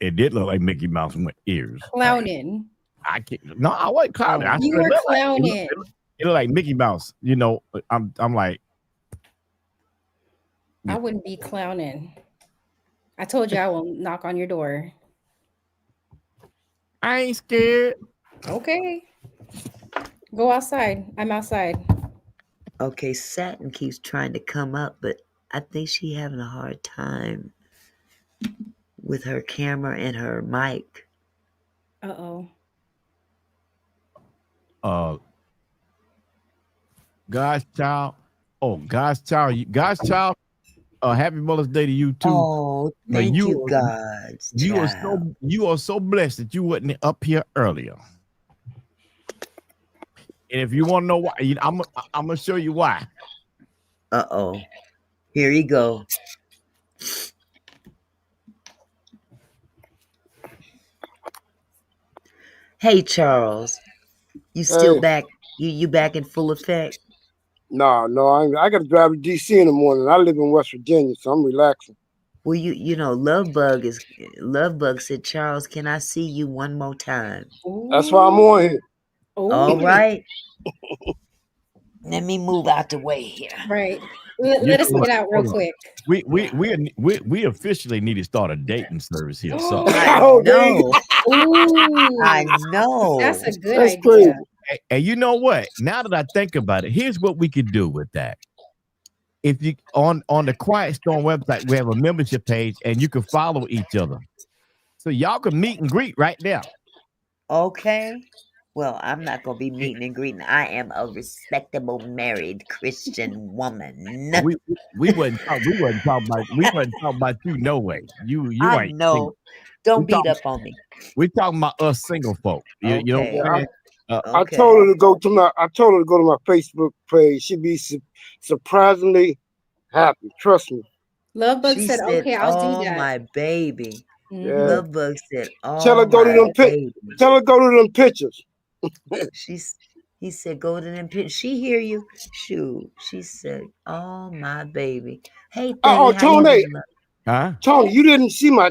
It did look like Mickey Mouse with ears. Clowning. I can't. No, I wasn't clowning. I Oh. You said were clowning. it looked like Mickey Mouse. You know, I'm like, I wouldn't be clowning. I told you I will knock on your door. I ain't scared. Okay. Go outside. I'm outside. Okay, Satin keeps trying to come up, but I think she having a hard time with her camera and her mic. Uh-oh. God's child. Oh, God's child. God's child. Happy Mother's Day to you too. Oh, But thank you, God's child. you are so blessed that you wasn't up here earlier. And if you want to know why, I'm gonna show you why. Uh-oh. Here you go. Hey, Charles. You still Hey. back? You back in full effect? No, I got to drive to DC in the morning. I live in West Virginia, so I'm relaxing. Well, you know, Lovebug said, Charles, can I see you one more time? That's why I'm on here. All right. Let me move out the way here. Right. Let us get out real quick. We officially need to start a dating service here. So I know. Ooh, I know. that's a good That's idea. crazy. and you know what? Now that I think about it, here's what we could do with that. If you on the Quiet Storm website, we have a membership page, and you can follow each other, so y'all can meet and greet right there. Okay. Well, I'm not gonna be meeting and greeting. I am a respectable married Christian woman. We wasn't talking about you. No way. You I ain't. know. Don't beat up on me. We talking about us single folk. You know what I'm saying? I told her to go to my Facebook page. She'd be surprisingly happy. Trust me. Lovebug said, "Okay, I'll do that." Oh my baby. Yeah. Lovebug said, "Oh Tell her go to them baby." Tell her go to them pictures. He said, "Go to them pictures." She hear you? Shoot. She said, "Oh my baby." Hey, Tony, Tony. Huh? Tony, you didn't see my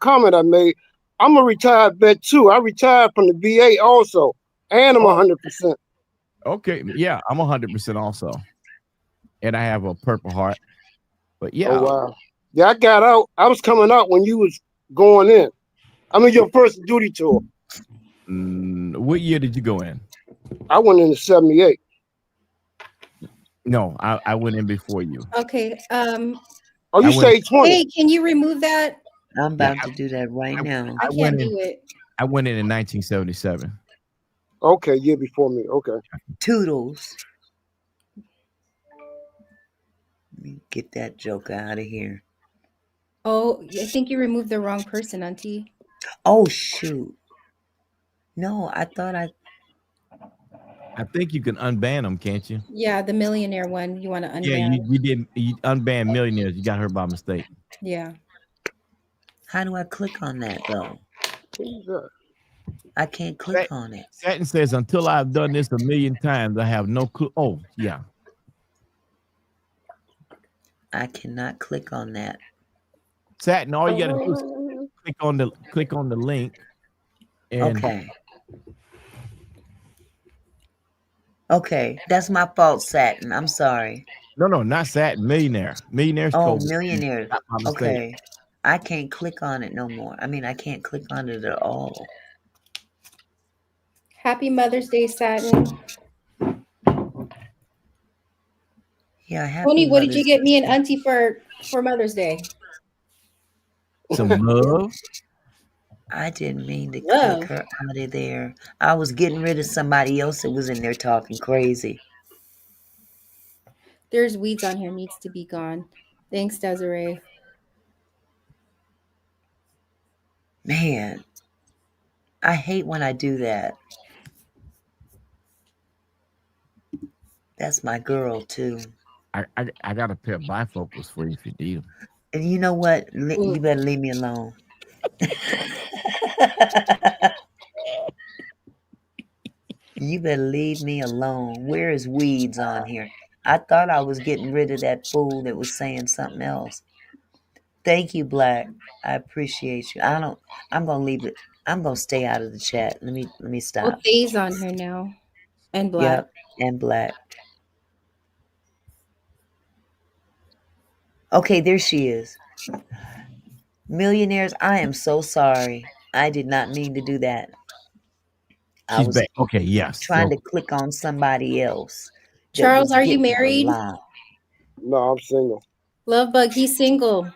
comment I made. I'm a retired vet too. I retired from the VA also, and I'm 100%. Okay, yeah, I'm 100% also, and I have a Purple Heart. But yeah, oh wow, yeah, I got out. I was coming out when you was going in. I mean, your first duty tour. What year did you go in? I went in '78. No, I went in before you. Okay. Oh, you say 20? Hey, can you remove that? I'm about to do that right now. I can't do it. I went in 1977. Okay, year before me. Okay. Toodles. Let me get that joker out of here. Oh, I think you removed the wrong person, Auntie. Oh shoot. No, I thought I think you can unban them, can't you? Yeah, the millionaire one. You want to unban? Yeah, you didn't. You unban millionaires. You got her by mistake. Yeah. How do I click on that though? I can't click on it. Satin says, "Until I've done this a million times, I have no clue." Oh, yeah. I cannot click on that. Satin, all you gotta do is click on the link. And Okay, that's my fault, Satin. I'm sorry. No, not Satin. Millionaires. Oh, millionaires. Okay. I can't click on it no more. I mean, I can't click on it at all. Happy Mother's Day, Satin. Yeah, happy Tony, what did Mother's you get Day. me and Auntie for Mother's Day? Some love. I didn't mean to click her out of there. I was getting rid of somebody else that was in there talking crazy. There's weeds on here. Needs to be gone. Thanks, Desiree. Man, I hate when I do that. That's my girl too. I got a pair of bifocals for you if you need them. And you know what? You better leave me alone. You better leave me alone. Where is weeds on here? I thought I was getting rid of that fool that was saying something else. Thank you, Black. I appreciate you. I'm gonna leave it. I'm gonna stay out of the chat. Let me stop. Oh, Faye's on here now. And Black. Yep, and Black. Okay, there she is. Millionaires, I am so sorry. I did not mean to do that. I was back. Okay, yes. Trying to click on somebody else. Charles, are you married? No, I'm single. Lovebug, he's single.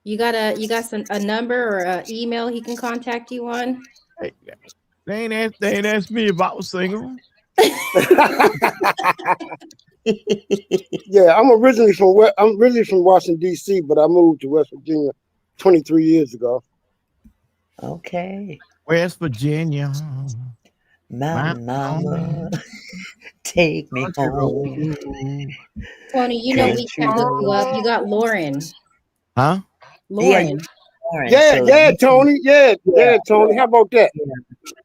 You got a number or an email he can contact you on? They ain't asked me if I was single. Yeah, I'm originally from Washington D.C., but I moved to West Virginia 23 years ago. Okay. West Virginia. My My mama, take me country home. road. Tony, you know we Country can't look you up. road. You got Lauren. Huh? Yeah, you Lauren. Lauren. Yeah, So yeah, you can, Tony. Yeah, yeah, yeah, Tony. How about that? yeah,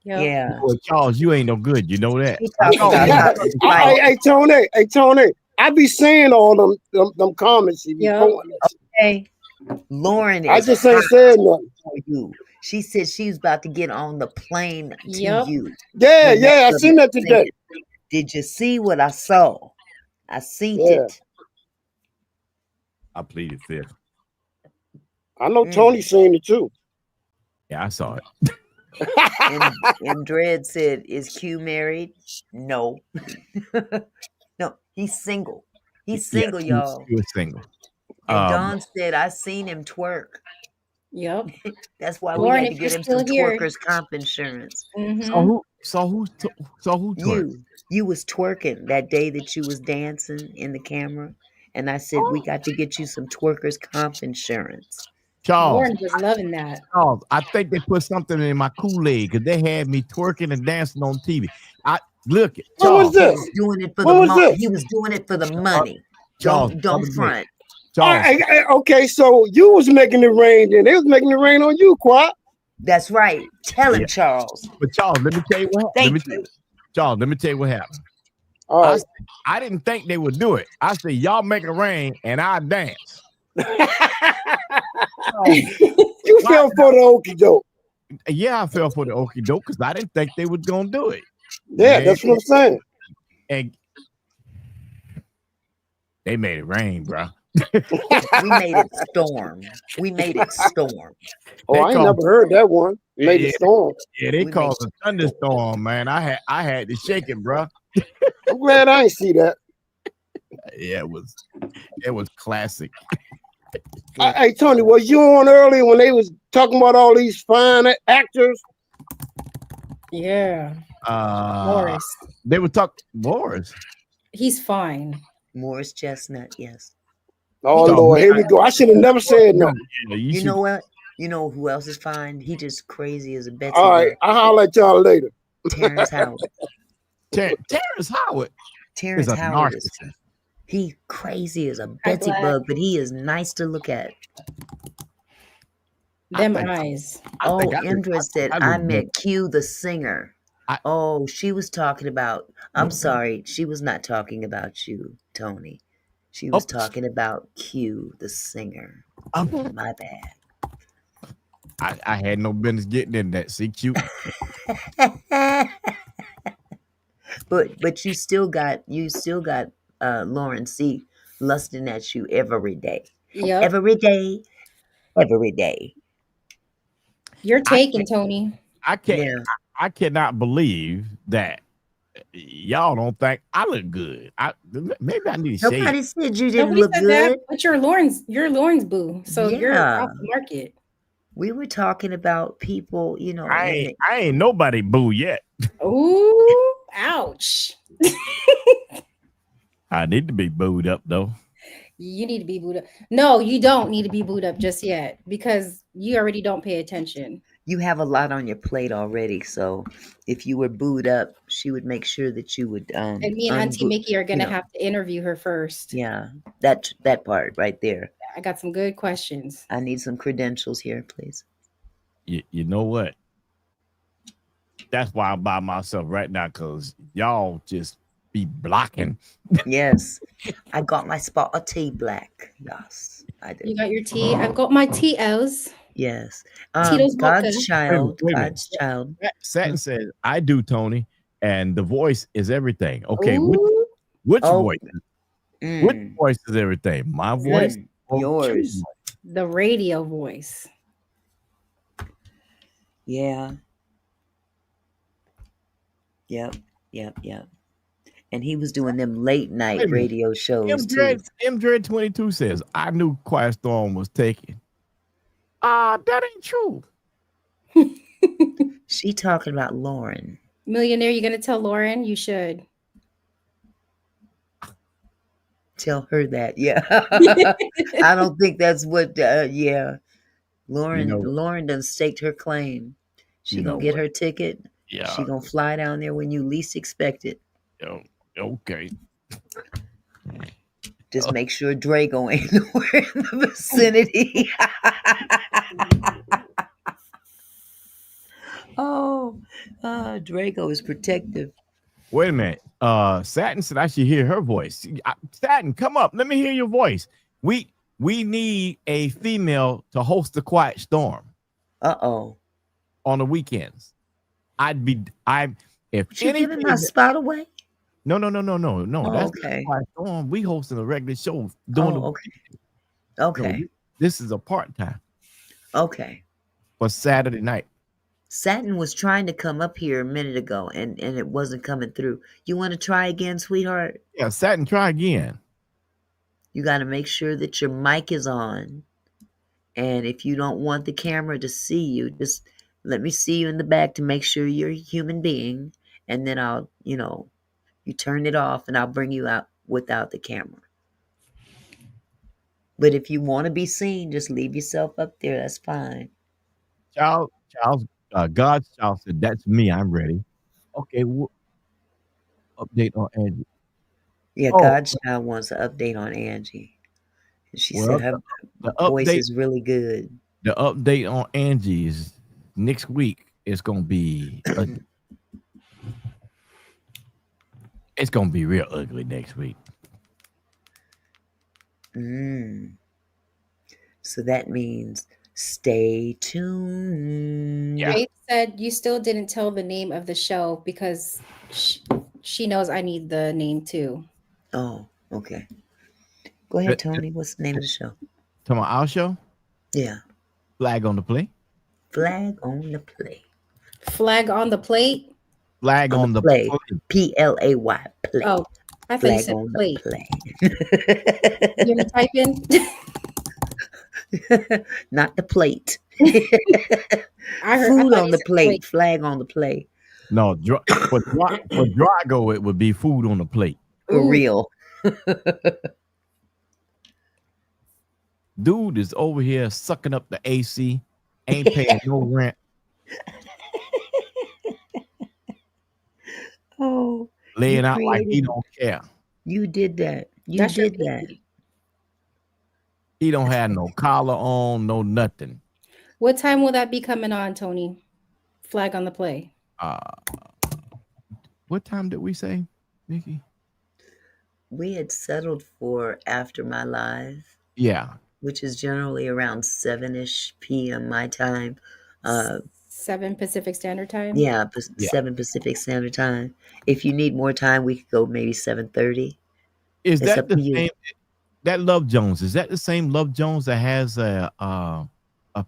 Yep. yeah. Boy, Charles, you ain't no good. You know that. He I talking thought about we how was to brothers. fight. Hey, Tony. I be saying all them comments you be Yep. throwing. Okay. Lauren I is just hot ain't saying nothing. for you. She said she was about to get on the plane to Yep. you Yeah, when that yeah, I brother seen that said, today. did you see what I saw? I seen Yeah, it. I pleaded fifth. I know Mm. Tony seen it too. Yeah, I saw it. And Dredd said, is Q married? No. No, he's single. He's Yeah, single, y'all. he was single. And Dawn said, I seen him twerk. Yep. That's why we Lauren, had to if you're get him still some here. twerkers comp insurance. Mm-hmm. So who twerked? You was twerking that day that you was dancing in the camera. And I said, we got to get you some twerkers comp insurance. Charles. Lauren was loving that. Charles, I think they put something in my Kool-Aid because they had me twerking and dancing on TV. Look, When was Charles. He this? was doing it for When was this? He was doing it for the money. Charles, Don't front. Charles. Okay, so you was making it rain, and they was making it rain on you, Quat. That's right. Tell him, Yeah. Charles. But Charles, let me tell you what happened. Thank you. Charles, let me tell you what happened. All right. I didn't think they would do it. I said, y'all make it rain and I dance. You fell for the okie doke. Yeah, I fell for the okie doke because I didn't think they was gonna do it. Yeah, Man, that's what I'm saying. and they made it rain, bro. We made it storm. We made it storm. Oh, I ain't never heard that one. Made a storm. Yeah, they We caused made a thunderstorm, man. I had to shake it, bro. I'm glad I ain't see that. Yeah, it was classic. Hey, Tony, was you on earlier when they was talking about all these fine actors? Yeah. Morris. They would talk Morris. He's fine. Morris Chestnut, yes. Oh, Lord, here we go. I should have never said no. You know what? You know who else is fine? He just crazy as a Betsy. All right, I'll holler at y'all later. Terrence Howard. Terrence Howard. Terrence is a Howard narcissist. is he crazy as a Betsy bug, but he is nice to look at. Them eyes. Indra said I met Q the singer. She was talking about. I'm sorry, she was not talking about you, Tony. She was talking about Q the singer. My bad. I had no business getting in that. See, Q. But you still got Lauren C lusting at you every day. Yep. Every day. Every day. You're taken, Tony. I cannot believe that y'all don't think I look good. Maybe I need to shave. Nobody said you didn't Nobody look said good. that, but you're Lauren's boo. So you're off the market. We were talking about people, I ain't nobody boo yet. Ooh, ouch. I need to be booed up though. You need to be booed up. No, you don't need to be booed up just yet because you already don't pay attention. You have a lot on your plate already, so if you were booed up, she would make sure that you would. And me and Auntie Mickey are gonna have to interview her first. Yeah, that part right there. I got some good questions. I need some credentials here, please. You know what? That's why I'm by myself right now, because y'all just be blocking. Yes, I got my spot of tea black. Yes, I did. You got your tea. I've got my Tito's. Yes. Tito's God's vodka. God's child. Satin says, I do, Tony, and the voice is everything. Okay, Ooh. which voice? Which voice is everything? My voice? Or yours? The radio voice. Yeah. Yep. And he was doing them late night radio shows too. M. 22 says, I knew Quiet Storm was taken. That ain't true. She talking about Lauren. Millionaire, you gonna tell Lauren? You should. Tell her that. Yeah. I don't think that's what. Yeah. You know, Lauren done staked her claim. She you know gonna get what? her ticket. She Yeah. gonna fly down there when you least expect it. Oh, okay. Just make sure Drago ain't nowhere in the vicinity. Oh, Drago is protective. Wait a minute. Satin said I should hear her voice. Satin, come up. Let me hear your voice. We need a female to host the Quiet Storm Uh-oh. on the weekends. If She giving anything. my spot away? No. Oh, That's not okay. Quiet Storm. We hosting a regular show doing Oh, okay. Okay. No, this is a part time Okay. for Saturday night. Satin was trying to come up here a minute ago and it wasn't coming through. You want to try again, sweetheart? Yeah, Satin, try again. You got to make sure that your mic is on. And if you don't want the camera to see you, just let me see you in the back to make sure you're a human being. And then I'll, you turn it off and I'll bring you out without the camera. But if you want to be seen, just leave yourself up there. That's fine. Charles, God's child said, "That's me. I'm ready." Okay, update on Angie. Yeah, Oh, God's child wants an update on Angie. She said her the voice update is really good. the update on Angie is next week. It's gonna be it's gonna be real ugly next week. So that means stay tuned. Yeah. Faith said you still didn't tell the name of the show because she knows I need the name too. Oh, okay. Go ahead, Tony. What's the name of the show? To my our show, Yeah. Flag on the Play. Flag on the play. Flag on the plate. Flag on the play. play. Play. Play. Oh, I thought you Flag said on plate. the You want to type in? Not the plate. I Food thought on you the said plate. Flag on the play. No, for Drago, it would be food on the plate. For Ooh. real. Dude is over here sucking up the AC, ain't paying no rent. Oh, Laying out like he don't care. You did that. You That's your did that. baby. He don't have no collar on, no nothing. What time will that be coming on, Tony? Flag on the play. What time did we say, Nikki? We had settled for after my live. Yeah. Which is generally around 7-ish p.m. my time. 7 Pacific Standard Time? Yeah, 7 Pacific Standard Time. If you need more time, we could go maybe 7:30. Is It's that up the to you. same? That Love Jones, is that the same Love Jones that has a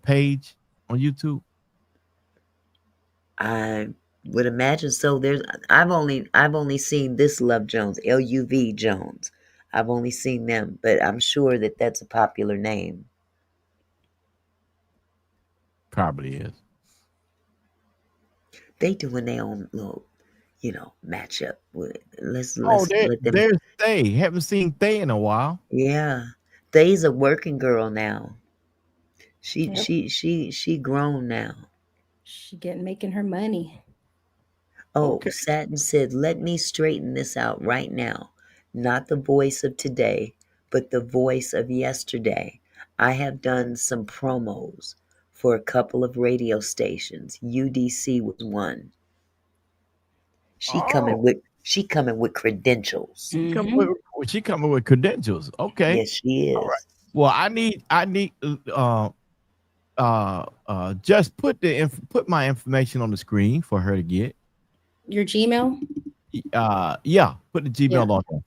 page on YouTube? I would imagine so. I've only seen this Love Jones, LUV Jones. I've only seen them, but I'm sure that that's a popular name. Probably is. They doing their own little, match up with. Let's Oh, let them. there's Thay. Haven't seen Thay in a while. Yeah, Thay's a working girl now. She grown now. She making her money. Oh, Okay. Satin said, "Let me straighten this out right now. Not the voice of today, but the voice of yesterday. I have done some promos for a couple of radio stations. UDC was one. She coming with credentials. She coming with credentials. Okay. Yes, she is. All right. Well, I need just put my information on the screen for her to get. Your Gmail? Yeah, put the Gmail on there.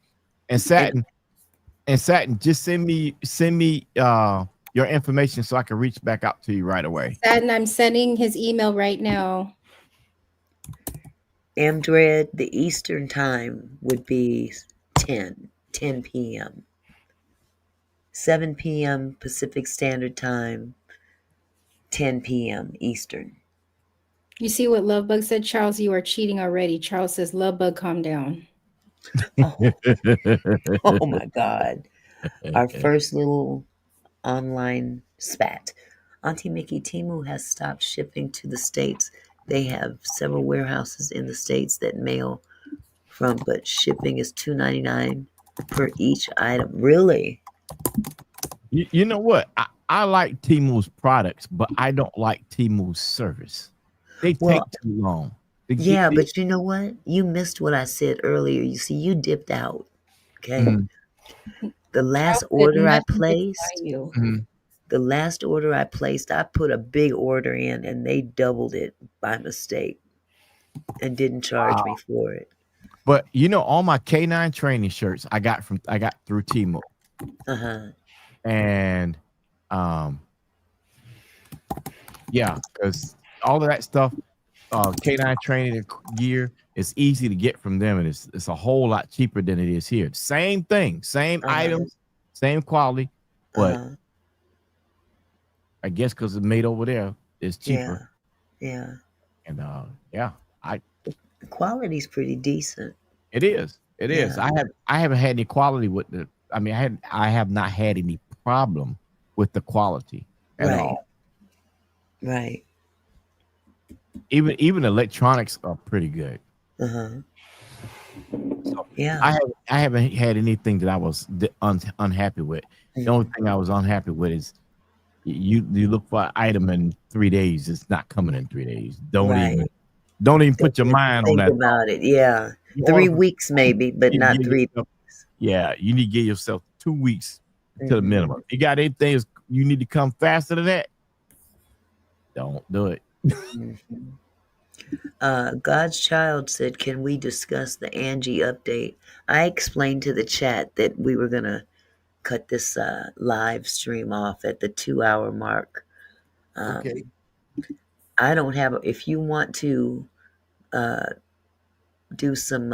And Satin, just send me your information so I can reach back out to you right away. Satin, I'm sending his email right now. Amdred, the Eastern time would be 10 p.m. 7 p.m. Pacific Standard Time, 10 p.m. Eastern. You see what Lovebug said, Charles? You are cheating already. Charles says, Lovebug, calm down. Oh, oh my God. Our first little online spat. Auntie Mickey, Timu has stopped shipping to the States. They have several warehouses in the States that mail from, but shipping is $2.99 per each item. Really? You know what? I like Timu's products, but I don't like Timu's service. They Well, take too long. yeah, but you know what? You missed what I said earlier. You see, you dipped out. Okay. Mhm, The last Charles said order I nothing gets by placed, you. mhm. I put a big order in and they doubled it by mistake and didn't charge me Wow. for it. But you know, all my K9 training shirts I got through Timu, Uh-huh. and um, yeah, because all of that stuff, K9 training gear, is easy to get from them, and it's a whole lot cheaper than it is here. Same thing, same Uh-huh. items, same quality, but Uh-huh. I guess because it's made over there, it's cheaper. Yeah. And yeah, The quality's pretty decent. it is. It is. Yeah. I haven't had any quality with the. I mean, I have not had any problem with the quality at Right. all. Right. Even electronics are pretty good. Uh-huh. So Yeah. I haven't had anything that I was unhappy with. The only thing I was unhappy with is you look for an item in 3 days. It's not coming in 3 days. Don't even put your mind on Think that. about it. Yeah. You 3 order- weeks maybe, but you not give 3. yourself- Yeah, you need to give yourself 2 weeks to the Mhm. minimum. You got anything you need to come faster than that? Don't do it. Mhm. God's Child said, can we discuss the Angie update? I explained to the chat that we were going to cut this live stream off at the 2-hour mark. Okay. I don't have, if you want to do some,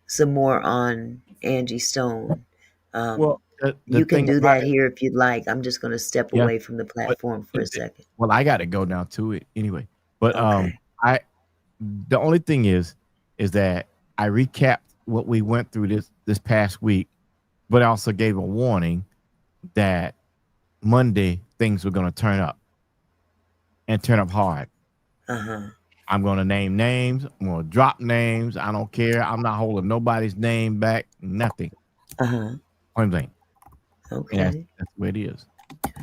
some more on Angie Stone, Well, the you can thing do about that it, here if you'd like. I'm just going to step yeah. away from the platform for a second. Well, I got to go now to it anyway. But Okay. the only thing is that I recapped what we went through this past week, but I also gave a warning that Monday things were going to turn up and turn up hard. Uh-huh. I'm going to name names. I'm going to drop names. I don't care. I'm not holding nobody's name back. Nothing. Uh-huh. Same thing. Okay. And that's the way it is.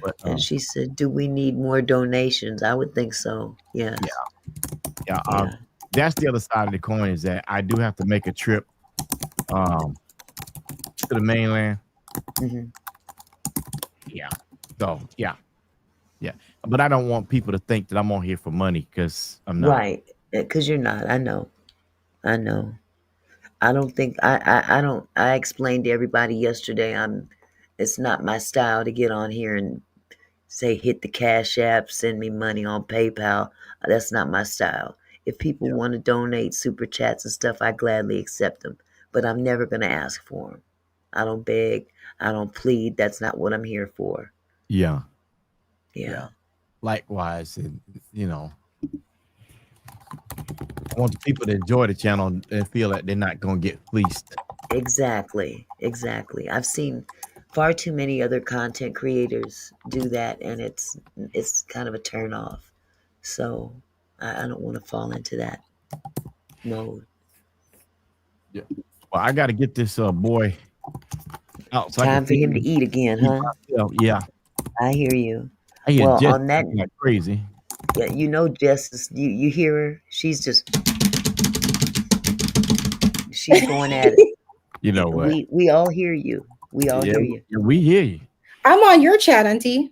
But And she said, do we need more donations? I would think so. Yes. yeah, Yeah. that's the other side of the coin, is that I do have to make a trip to the mainland. Hmm. Yeah. So yeah. But I don't want people to think that I'm on here for money, because I'm not. Right. Because you're not. I know. I don't think I explained to everybody yesterday, it's not my style to get on here and say hit the Cash App, send me money on PayPal. That's not my style. If people want to donate super chats and stuff, I gladly accept them. But I'm never going to ask for them. I don't beg. I don't plead. That's not what I'm here for. Yeah. Likewise, and I want the people to enjoy the channel and feel like they're not going to get fleeced. Exactly. I've seen far too many other content creators do that, and it's kind of a turn off. So I don't want to fall into that mode. Yeah. Well, I got to get this boy out. So Time for him to eat again, huh? Yeah. I hear you. I hear Well, Jess on that, like crazy. yeah, Jess is, you hear her? She's going at it. You know what? We all hear you. We all hear you. We hear you. I'm on your chat, Auntie.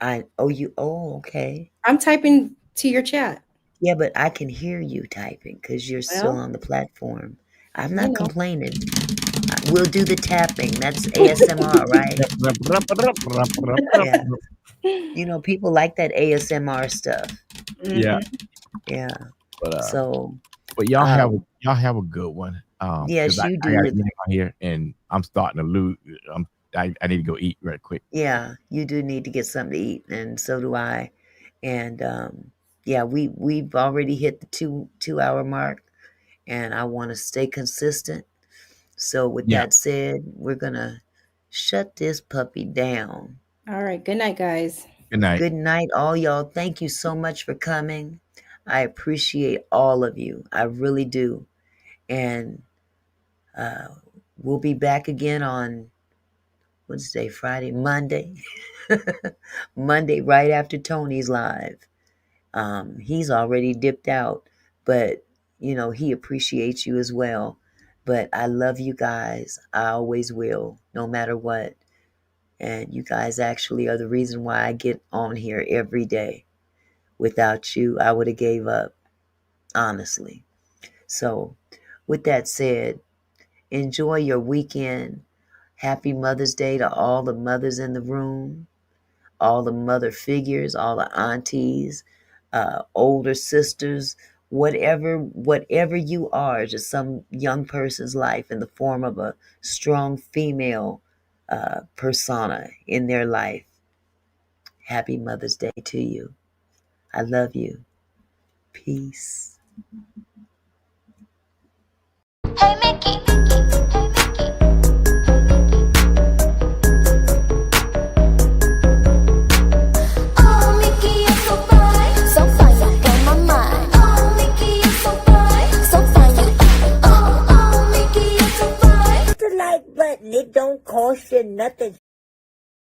Okay. I'm typing to your chat. Yeah, but I can hear you typing because you're still on the platform. I'm not complaining. We'll do the tapping. That's ASMR, right? Yeah. People like that ASMR stuff. Yeah. Yeah. But y'all have a good one. Yes, you do. I gotta get on here, and I'm starting to lose. I need to go eat right quick. Yeah, you do need to get something to eat, and so do I. And yeah, we've already hit the two hour mark, and I want to stay consistent. So with Yeah. that said, we're gonna shut this puppy down. All right. Good night, guys. Good night. Good night, all y'all. Thank you so much for coming. I appreciate all of you. I really do. And we'll be back again on what's today? Friday, Monday. Monday, right after Tony's live. He's already dipped out, but he appreciates you as well. But I love you guys. I always will, no matter what. And you guys actually are the reason why I get on here every day. Without you, I would have gave up, honestly. So, with that said, enjoy your weekend. Happy Mother's Day to all the mothers in the room, all the mother figures, all the aunties, older sisters, whatever you are to some young person's life in the form of a strong female persona in their life. Happy Mother's Day to you. I love you. Peace. Hey Mickey. Oh Mickey, you're so fine. So fine, you blow my mind. Oh Mickey, you're so fine. So fine, you. Oh Mickey, you're so fine. The like button, it don't cost you nothing.